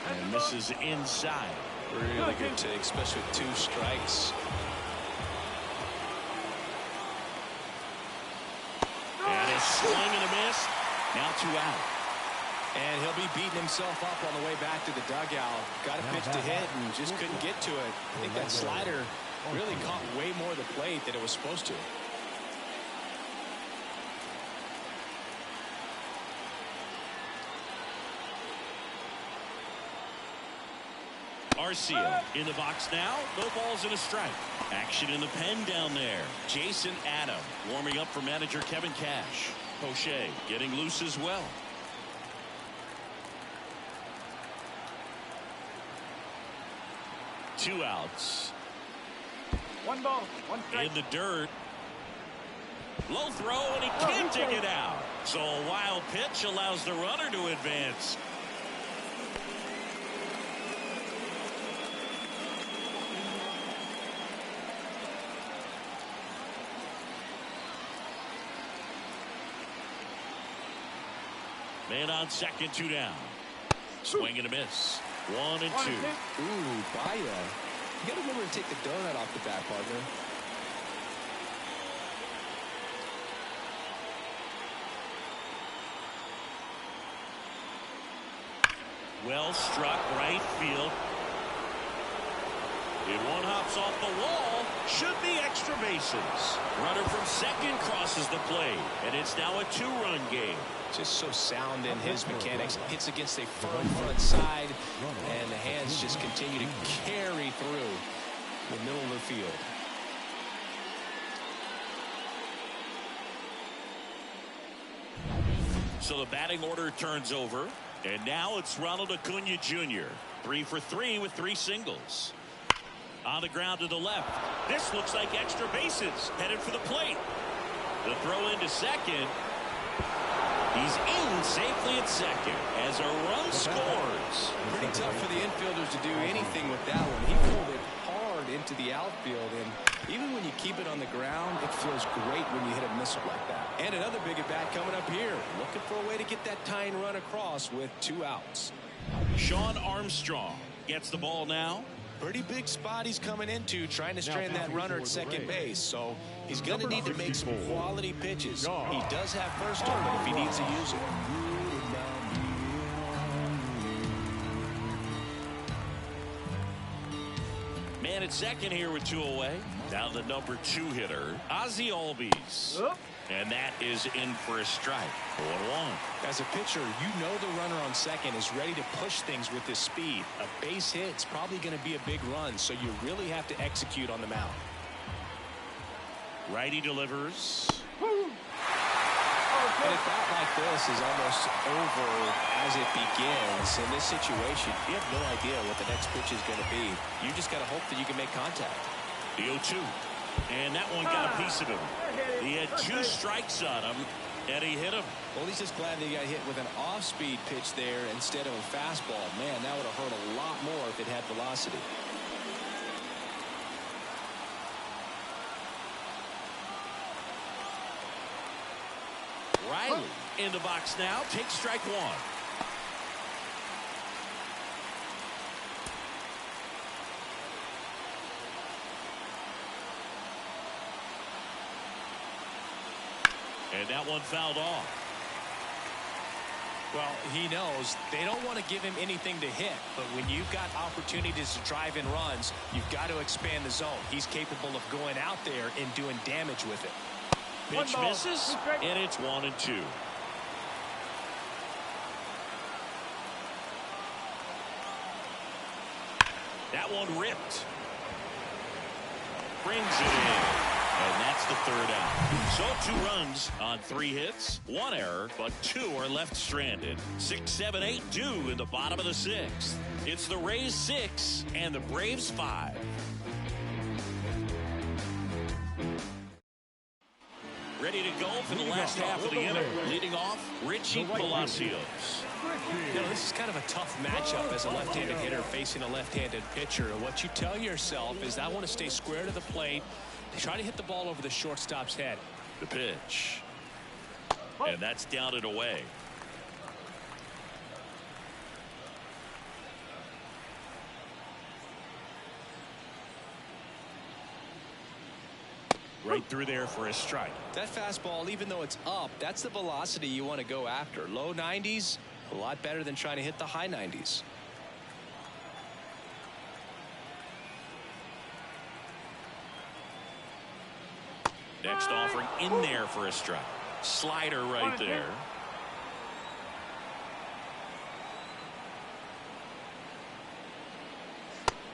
And misses inside. Really good take, especially with 2 strikes. And a swing and a miss. Now 2 out. And he'll be beating himself up on the way back to the dugout. Got a pitch to hit and just couldn't get to it. I think that slider really caught way more of the plate than it was supposed to. Arcia in the box now. No balls and a strike. Action in the pen down there. Jason Adam warming up for manager Kevin Cash. O'Shea getting loose as well. Two outs. 1 ball, 1 strike. In the dirt. Low throw, and he can't take it out. So a wild pitch allows the runner to advance. Man on second, 2 down. Swing and a miss. 1 and 2. Ooh, Baya. You got to remember to take the donut off the bat, partner. Well struck, right field. And one hops off the wall. Should be extra bases. Runner from second crosses the plate. And it's now a 2-run game. Just so sound in his mechanics. Hits against a firm front side. And the hands just continue to carry through the middle of the field. So the batting order turns over. And now it's Ronald Acuna Jr. 3 for 3 with 3 singles. On the ground to the left. This looks like extra bases. Headed for the plate. The throw into second. He's in safely at second as a run scores. Pretty tough for the infielders to do anything with that one. He pulled it hard into the outfield, and even when you keep it on the ground, it feels great when you hit a missile like that. And another big at-bat coming up here. Looking for a way to get that tying run across with 2 outs. Sean Armstrong gets the ball now. Pretty big spot he's coming into, trying to strand that runner at second base. So he's going to need to make some quality pitches. He does have first turn, but if he needs to use it. Man at second here with 2 away. Now the number 2 hitter, Ozzie Albies. And that is in for a strike. 1-1. As a pitcher, you know the runner on second is ready to push things with his speed. A base hit's probably going to be a big run, so you really have to execute on the mound. Righty delivers. And a bat like this is almost over as it begins. In this situation, you have no idea what the next pitch is going to be. You just got to hope that you can make contact. The 0-2. And that one got a piece of him. He had 2 strikes on him, And he hit him. Well, he's just glad that he got hit with an off-speed pitch there instead of a fastball. Man, that would have hurt a lot more if it had velocity. Riley in the box now. Takes strike one. And that one fouled off. Well, he knows they don't want to give him anything to hit, but when you've got opportunities to drive in runs, you've got to expand the zone. He's capable of going out there and doing damage with it. Pitch misses, and it's 1-2. That one ripped. Brings it in. And that's the third out. So 2 runs on 3 hits, 1 error, but 2 are left stranded. 6, 7, 8 due in the bottom of the 6th. It's the Rays 6 and the Braves 5. Ready to go for the last half of the inning. Leading off, Richie Palacios. You know, this is kind of a tough matchup as a left-handed hitter facing a left-handed pitcher. And what you tell yourself is, I want to stay square to the plate, try to hit the ball over the shortstop's head. The pitch. And that's down and away. Right through there for a strike. That fastball, even though it's up, that's the velocity you want to go after. Low 90s, a lot better than trying to hit the high 90s. Next offering in there for a strike. Slider right there.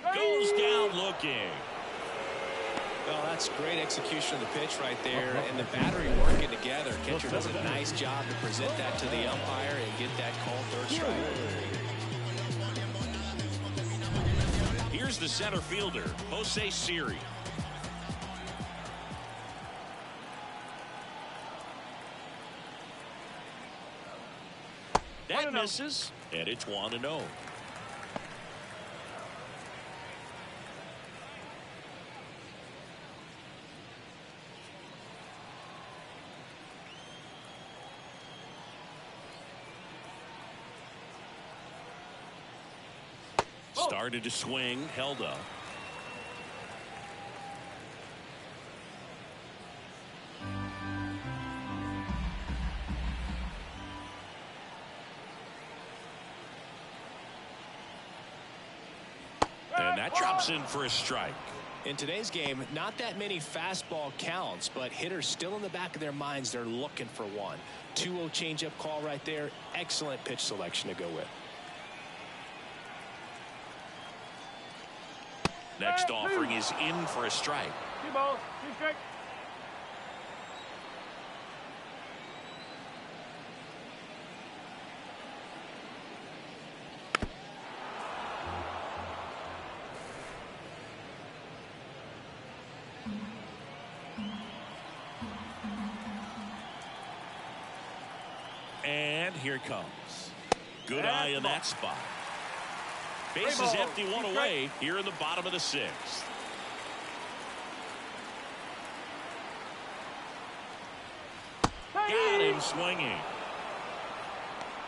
Goes down looking. Well, that's great execution of the pitch right there, and the battery working together. Catcher does a nice job to present that to the umpire and get that called third strike. Here's the center fielder, Jose Siri. That misses, and it's 1-0. Started to swing, held up. And that drops in for a strike. In today's game, not that many fastball counts, but hitters still in the back of their minds, they're looking for one. 2-0 changeup call right there. Excellent pitch selection to go with. Next offering is in for a strike. 2 balls, 2 strikes. And here it comes. Good eye in that spot. Bases empty, 1 away here in the bottom of the 6th. Got him swinging.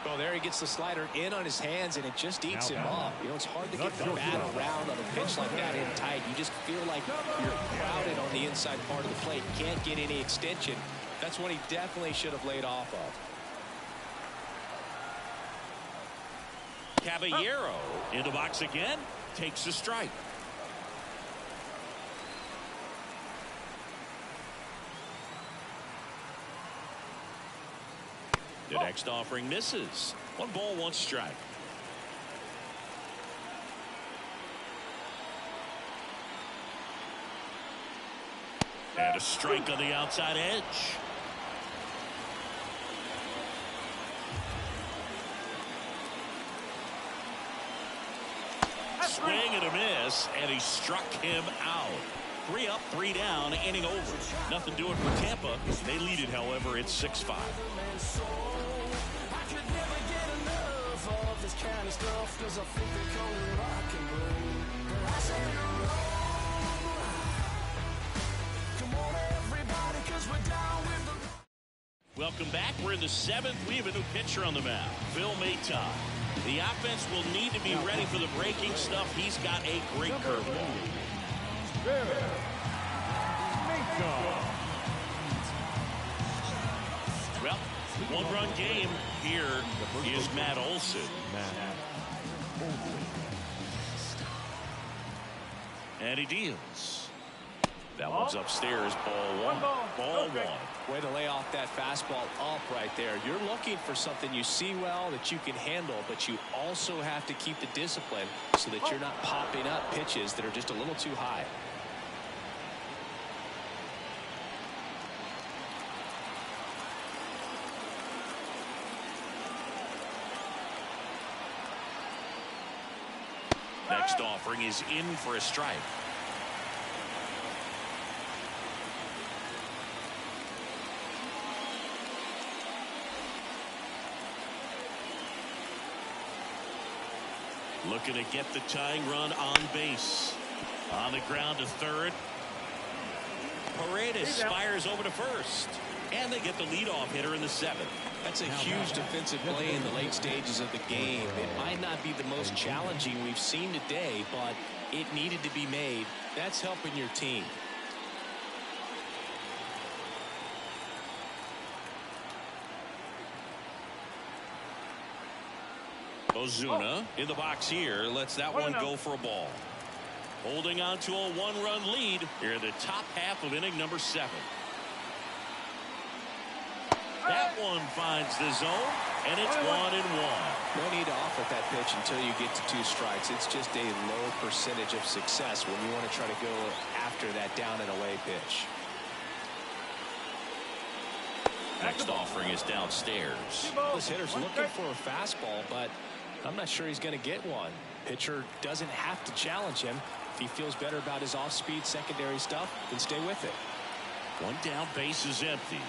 Well, there he gets the slider in on his hands, and it just eats him up. You know, it's hard to get the bat around on a pitch like that in tight. You just feel like you're crowded on the inside part of the plate. Can't get any extension. That's what he definitely should have laid off of. Caballero in the box again, takes a strike. The next offering misses. 1 ball, 1 strike. And a strike on the outside edge. Swing and a miss, and he struck him out. 3 up, 3 down, inning over. Nothing doing for Tampa. They lead it, however, it's 6-5. Welcome back. We're in the 7th. We have a new pitcher on the mound, Phil Maton. The offense will need to be ready for the breaking stuff. He's got a great curveball. Well, one-run game. Here is Matt Olson. And he deals. That one's upstairs. Ball one. Ball one. Way to lay off that fastball up right there. You're looking for something you see well that you can handle, but you also have to keep the discipline so that you're not popping up pitches that are just a little too high. Next offering is in for a strike. Looking to get the tying run on base. On the ground to third. Paredes fires over to first. And they get the leadoff hitter in the 7th. That's a huge defensive play in the late stages of the game. It might not be the most challenging we've seen today, but it needed to be made. That's helping your team. Ozuna in the box here lets that one go for a ball. Holding on to a 1-run lead here in the top half of inning number 7. That one finds the zone, and it's 1-1. No need to offer that pitch until you get to 2 strikes. It's just a low percentage of success when you want to try to go after that down and away pitch. Next offering is downstairs. This hitter's looking for a fastball, but I'm not sure he's going to get one. Pitcher doesn't have to challenge him. If he feels better about his off-speed secondary stuff, then stay with it. One down, base is empty.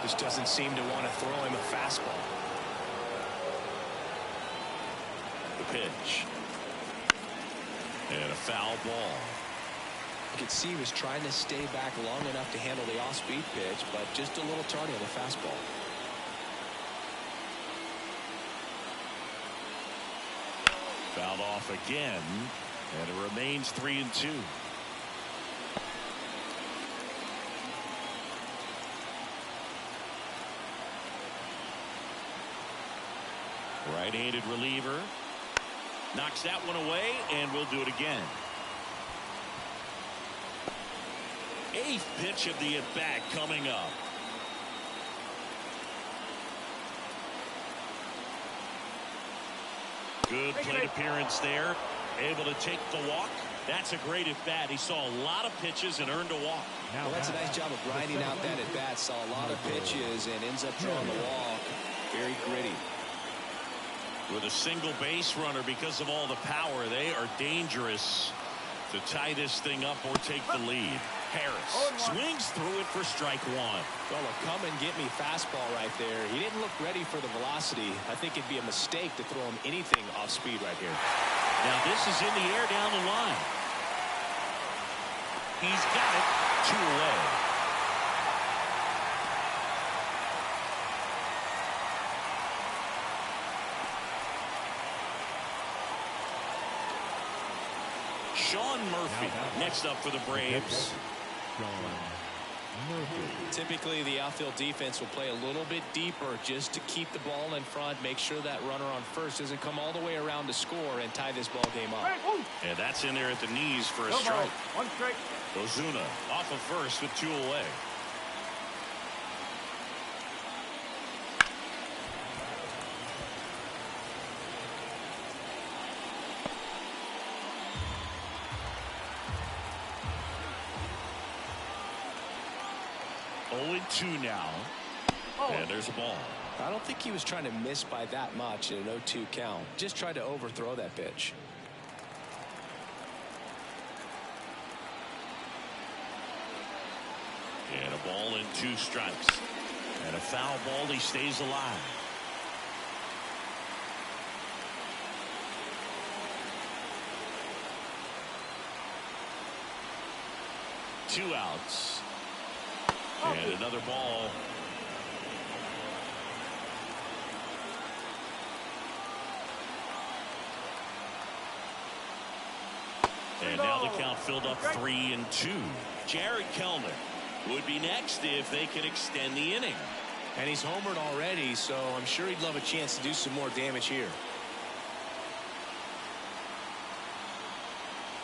Just doesn't seem to want to throw him a fastball. The pitch. And a foul ball. You could see he was trying to stay back long enough to handle the off-speed pitch, but just a little tardy on the fastball. Fouled off again, and it remains 3-2. Right-handed reliever knocks that one away, and we'll do it again. 8th pitch of the at-bat coming up. Good plate appearance there. Able to take the walk. That's a great at-bat. He saw a lot of pitches and earned a walk. Well, that's a nice job of grinding out that at-bat. Saw a lot of pitches and ends up drawing the walk. Very gritty. With a single base runner, because of all the power, they are dangerous to tie this thing up or take the lead. Harris swings through it for strike 1. Well, a come and get me fastball right there. He didn't look ready for the velocity. I think it'd be a mistake to throw him anything off speed right here. Now this is in the air down the line. He's got it. 2 away. Sean Murphy next up for the Braves. Typically the outfield defense will play a little bit deeper just to keep the ball in front, make sure that runner on first doesn't come all the way around to score and tie this ball game up. And that's in there at the knees for a strike. 1 strike. Ozuna off of first with 2 away. Two now. And there's a ball. I don't think he was trying to miss by that much in an 0-2 count. Just tried to overthrow that pitch. And a ball and 2 strikes. And a foul ball. He stays alive. Two outs. And another ball. And now the count filled up 3-2. Jared Kellner would be next if they can extend the inning. And he's homered already, so I'm sure he'd love a chance to do some more damage here.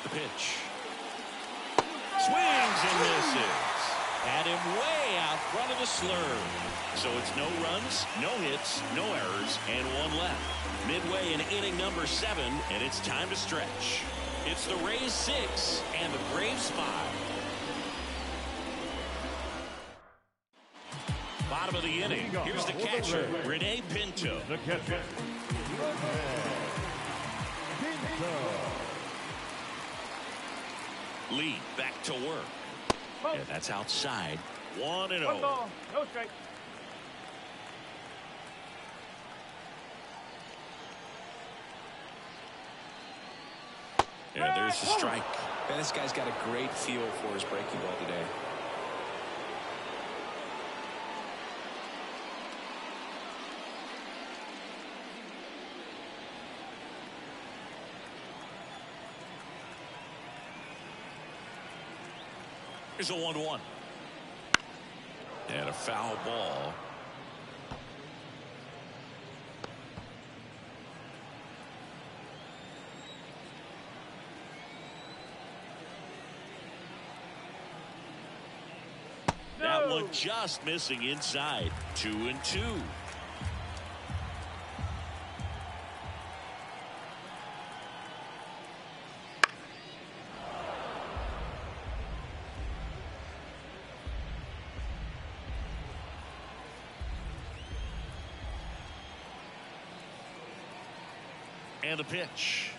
The pitch. Swings and misses. Had him way out front of the slur. So it's no runs, no hits, no errors, and 1 left. Midway in inning number 7, and it's time to stretch. It's the Rays 6 and the Braves 5. Bottom of the inning. Here's the catcher, Rene Pinto. The catcher, Pinto. Lee back to work. Ball. And that's outside. 1-0. 1 ball, no strike. And there's the strike. And this guy's got a great feel for his breaking ball today. Here's a 1-1. And a foul ball. That one just missing inside. 2-2. And the pitch.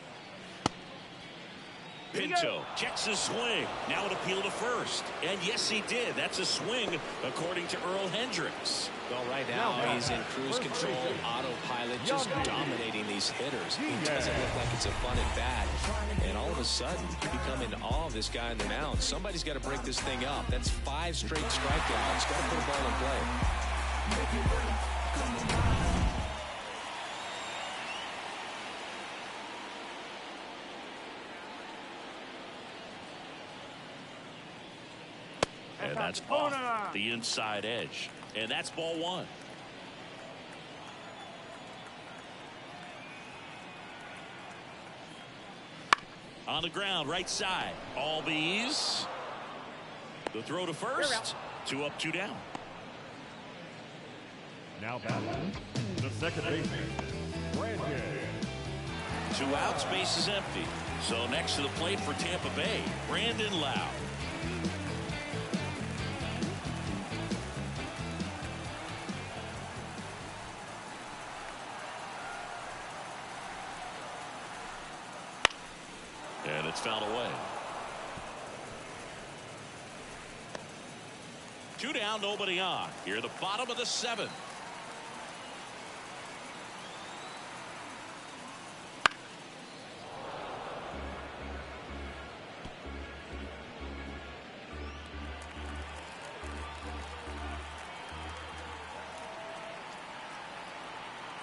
Pinto checks his swing. Now an appeal to first. And yes, he did. That's a swing, according to Earl Hendricks. Well, right now he's in cruise control, autopilot, just dominating these hitters. He doesn't look like it's a fun at bat. And all of a sudden, you become in awe of this guy on the mound. Somebody's got to break this thing up. That's 5 straight strikeouts. Got to put a ball in play. And that's off the inside edge. And that's ball 1. On the ground, right side. All bees. The throw to first. 2 up, 2 down. Now batting the second baseman, Brandon. 2 outs, base is empty. So next to the plate for Tampa Bay, Brandon Lowe. And it's fouled away. 2 down, nobody on. Here, the bottom of the 7th.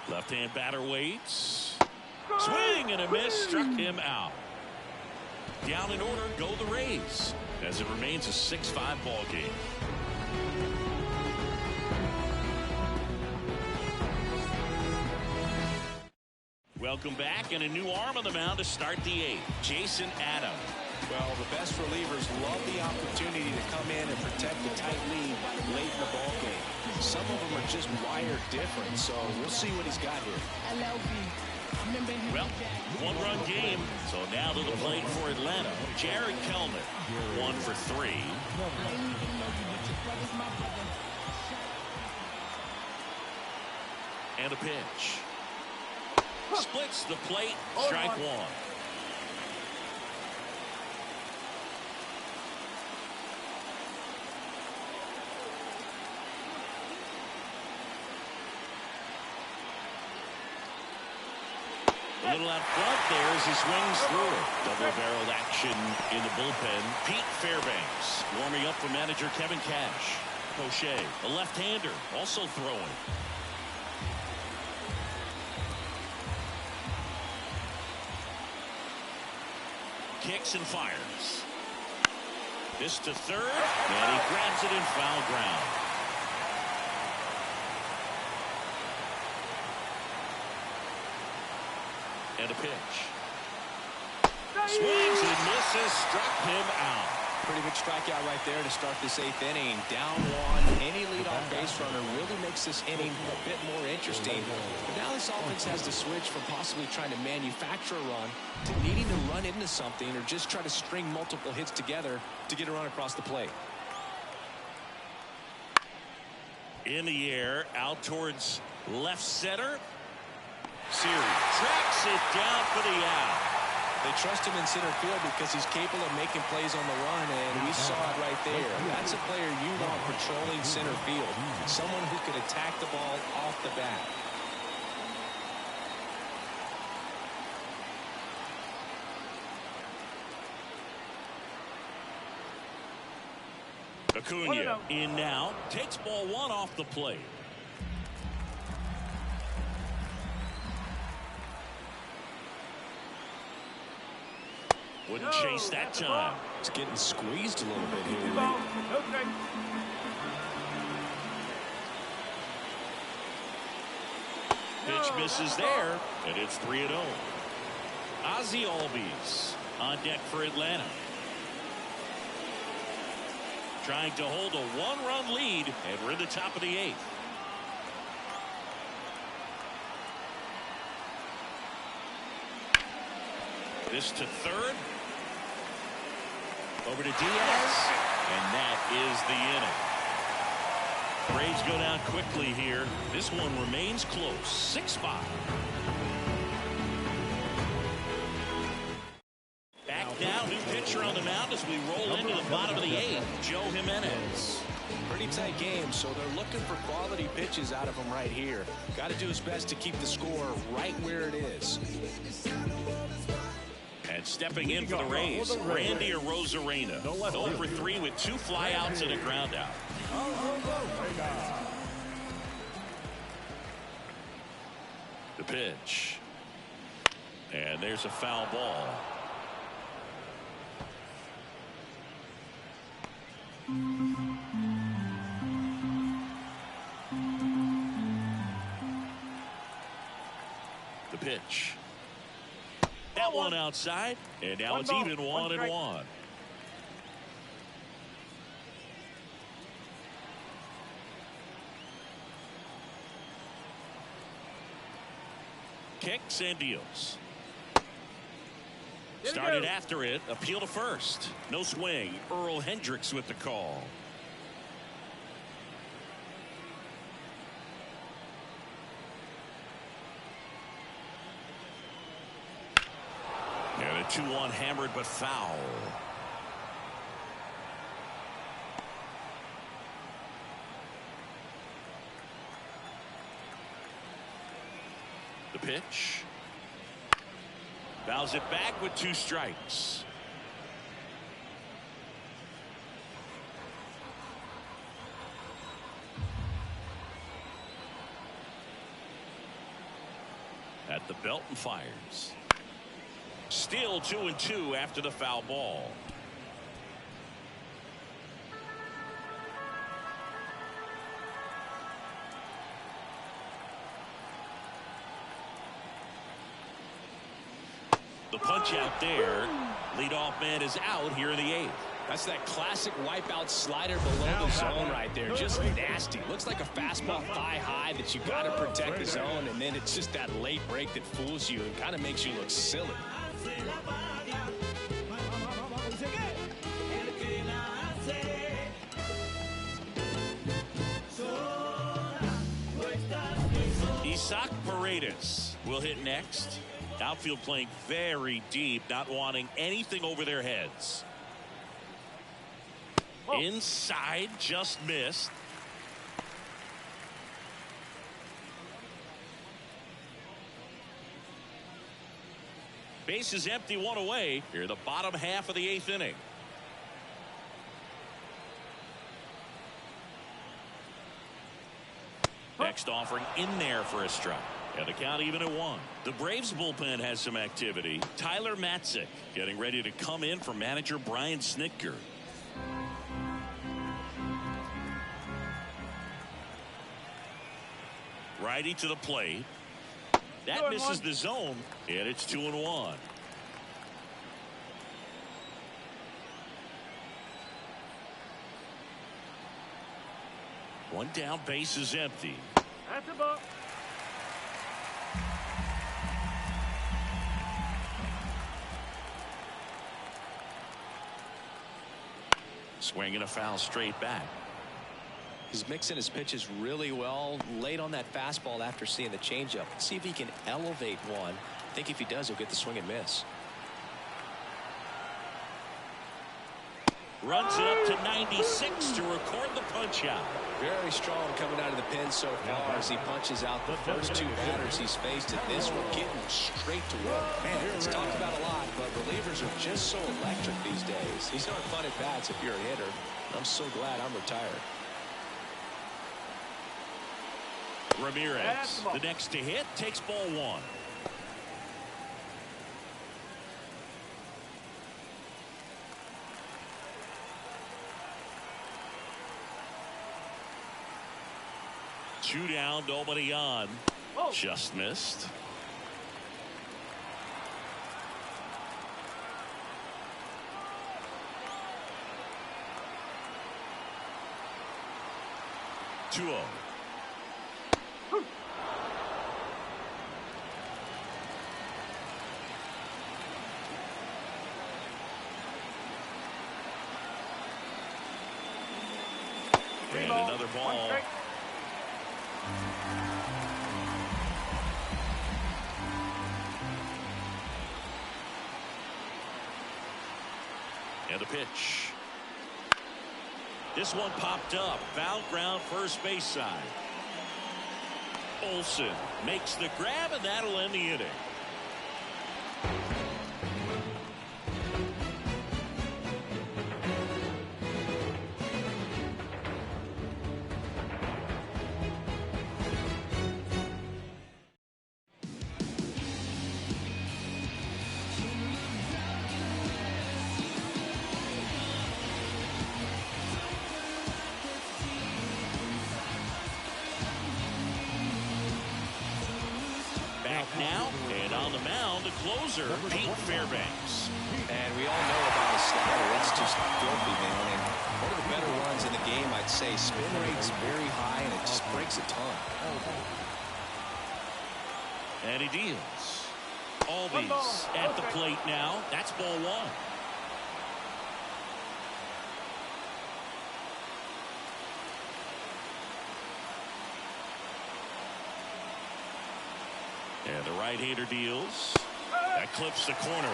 Left-hand batter waits. Swing and a miss, struck him out. Down in order go the Rays as it remains a 6-5 ball game. Welcome back, and a new arm on the mound to start the 8th. Jason Adams. Well, the best relievers love the opportunity to come in and protect the tight lead late in the ball game. Some of them are just wired different, so we'll see what he's got here. Well, 1-run game. So now to the plate for Atlanta. Jared Kellner, 1 for 3. And a pitch. Splits the plate. Strike 1. A little out front there as he swings through it. Double-barreled action in the bullpen. Pete Fairbanks warming up for manager Kevin Cash. Poche, a left-hander, also throwing. Kicks and fires. This to third, and he grabs it in foul ground. And a pitch. Swings and misses, struck him out. Pretty good strikeout right there to start this 8th inning. Down one, any leadoff base runner really makes this inning a bit more interesting. But now this offense has to switch from possibly trying to manufacture a run to needing to run into something or just try to string multiple hits together to get a run across the plate. In the air, out towards left center. Series tracks it down for the out. They trust him in center field because he's capable of making plays on the run, and we saw it right there. That's a player you want patrolling center field. Someone who could attack the ball off the bat. Acuna in now, takes ball one off the plate. Wouldn't chase that time. It's getting squeezed a little bit here. Okay. Pitch misses there, and it's 3-0. Ozzie Albies on deck for Atlanta. Trying to hold a one-run lead, and we're in the top of the 8th. This to third. Over to Diaz, and that is the inning. Braves go down quickly here. This one remains close, 6-5. Back now, new pitcher on the mound as we roll into the bottom of the 8th, Joe Jimenez. Pretty tight game, so they're looking for quality pitches out of him right here. Got to do his best to keep the score right where it is. And stepping in for the Rays, Randy Arozarena. 0 for 3 with 2 flyouts and a ground out. The pitch. And there's a foul ball. The pitch. That one outside, and now it's even 1-1. Kicks and deals. Started after it, appeal to first. No swing. Earl Hendricks with the call. And a 2-1 hammered but foul. The pitch. Fouls it back with 2 strikes. At the belt and fires. Still 2-2 after the foul ball. The punch out there. Leadoff man is out here in the 8th. That's that classic wipeout slider below the zone right there. Just nasty. Looks like a fastball thigh high that you got to protect the zone, and then it's just that late break that fools you and kind of makes you look silly. Isaac Paredes will hit next. Outfield playing very deep, not wanting anything over their heads. Inside, just missed. Base is empty, one away. Here, the bottom half of the 8th inning. Next offering in there for a strike. And the count even at 1. The Braves bullpen has some activity. Tyler Matzik getting ready to come in for manager Brian Snitker. Righty to the plate. That misses the zone, and it's 2-1. One down, base is empty. That's a ball. Swinging a foul straight back. He's mixing his pitches really well. Late on that fastball after seeing the changeup. See if he can elevate one. I think if he does, he'll get the swing and miss. Runs it up to 96 to record the punch out. Very strong coming out of the pen so far as he punches out the first 2 batters he's faced, and this one getting straight to work. Man, it's talked about a lot, but relievers are just so electric these days. These aren't fun at bats if you're a hitter. I'm so glad I'm retired. Ramirez, the next to hit, takes ball 1. Two down, nobody on. Just missed. Two 0. And another ball. And the pitch. This one popped up. Foul ground, first base side. Olsen makes the grab, and that'll end the inning. Now, and on the mound, the closer, Pete Fairbanks. And we all know about his slider. It's just filthy, man. And one of the better runs in the game, I'd say. Spin rate's very high, and it just breaks a ton. And he deals. Albies at the plate now. That's ball 1. And the right-hander deals. That clips the corner.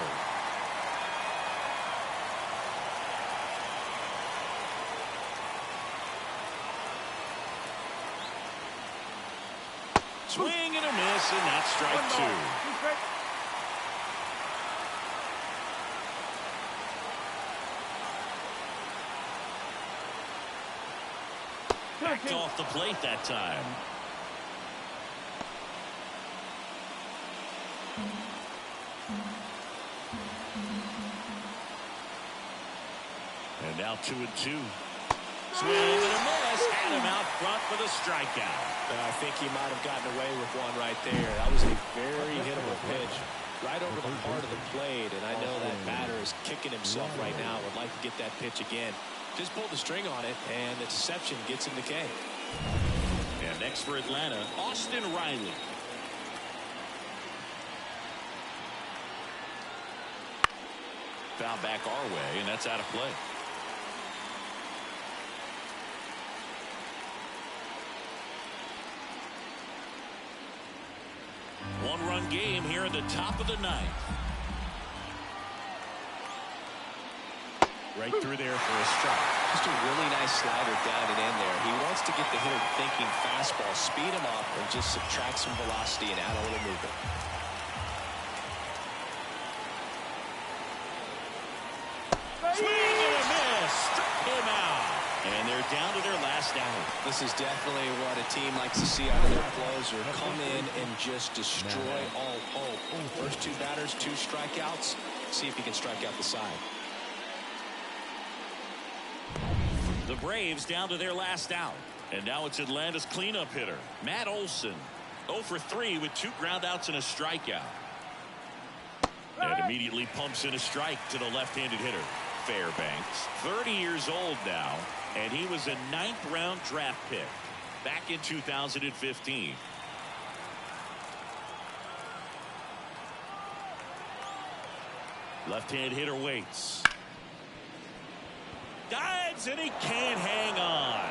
Swing and a miss, and that's strike 2. Backed off the plate that time. And now 2-2. Swing and a miss. Had him out front for the strikeout. I think he might have gotten away with one right there. That was a very hittable pitch right over the heart of the plate, and I know that batter is kicking himself right now. Would like to get that pitch again. Just pulled the string on it, and the deception gets him the K. And next for Atlanta, Austin Riley. Foul back our way, and that's out of play. One-run game here in the top of the 9th. Right through there for a strike. Just a really nice slider down and in there. He wants to get the hitter thinking fastball, speed him up, and just subtract some velocity and add a little movement. Swing and a miss. Struck him out. And they're down to their last out. This is definitely what a team likes to see out of their closer. Come in and just destroy all hope. First two batters, 2 strikeouts. See if he can strike out the side. The Braves down to their last out. And now it's Atlanta's cleanup hitter, Matt Olson. 0 for 3 with 2 groundouts and a strikeout. And immediately pumps in a strike to the left-handed hitter, Fairbanks. 30 years old now, and he was a 9th-round draft pick back in 2015. Left-hand hitter waits. Dives, and he can't hang on.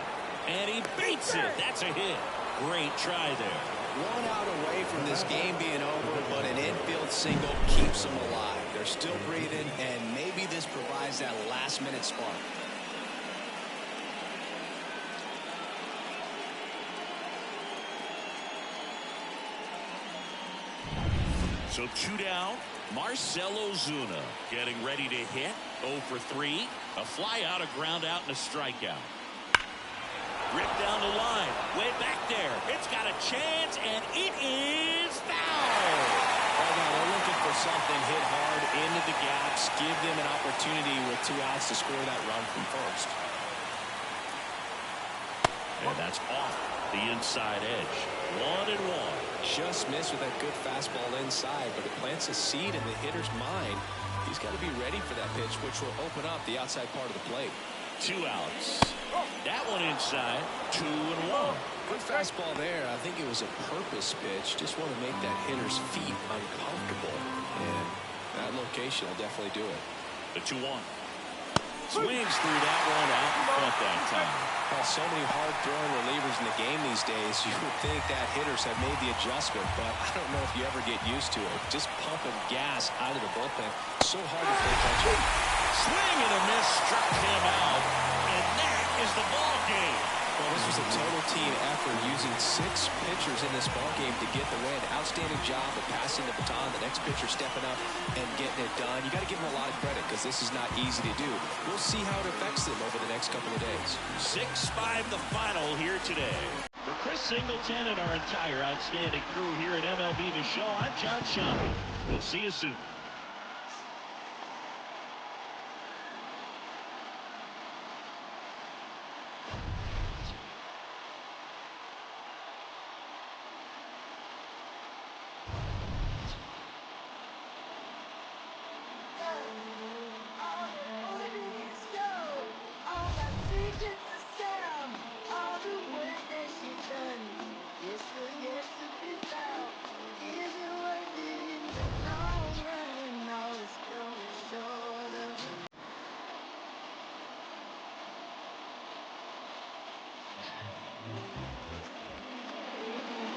And he beats it. That's a hit. Great try there. 1 out away from this game being over, but an infield single keeps them alive. They're still breathing, and maybe this provides that last-minute spark. So 2 down. Marcell Ozuna getting ready to hit. 0 for 3. A fly out, a ground out, and a strikeout. Ripped down the line. Way back there. It's got a chance, and it is foul. Oh, no, they're looking for something hit hard into the gaps. Give them an opportunity with 2 outs to score that run from first. And that's off the inside edge. 1-1. Just missed with that good fastball inside, but it plants a seed in the hitter's mind. He's got to be ready for that pitch, which will open up the outside part of the plate. 2 outs. That one inside. 2-1. Good fastball there. I think it was a purpose pitch. Just want to make that hitter's feet uncomfortable. And that location will definitely do it. The 2-1. Swings through that one out in front that time. Well, so many hard-throwing relievers in the game these days. You would think that hitters have made the adjustment, but I don't know if you ever get used to it. Just pumping gas out of the bullpen. So hard to pay attention. Swing and a miss, struck him out. And that is the ball game. Well, this was a total team effort using 6 pitchers in this ball game to get the win. Outstanding job of passing the baton. The next pitcher stepping up and getting it done. You got to give them a lot of credit because this is not easy to do. We'll see how it affects them over the next couple of days. 6-5 the final here today. For Chris Singleton and our entire outstanding crew here at MLB The Show, I'm John Schaffner. We'll see you soon.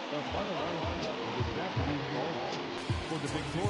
The final lineup of this afternoon's ball for the Victoria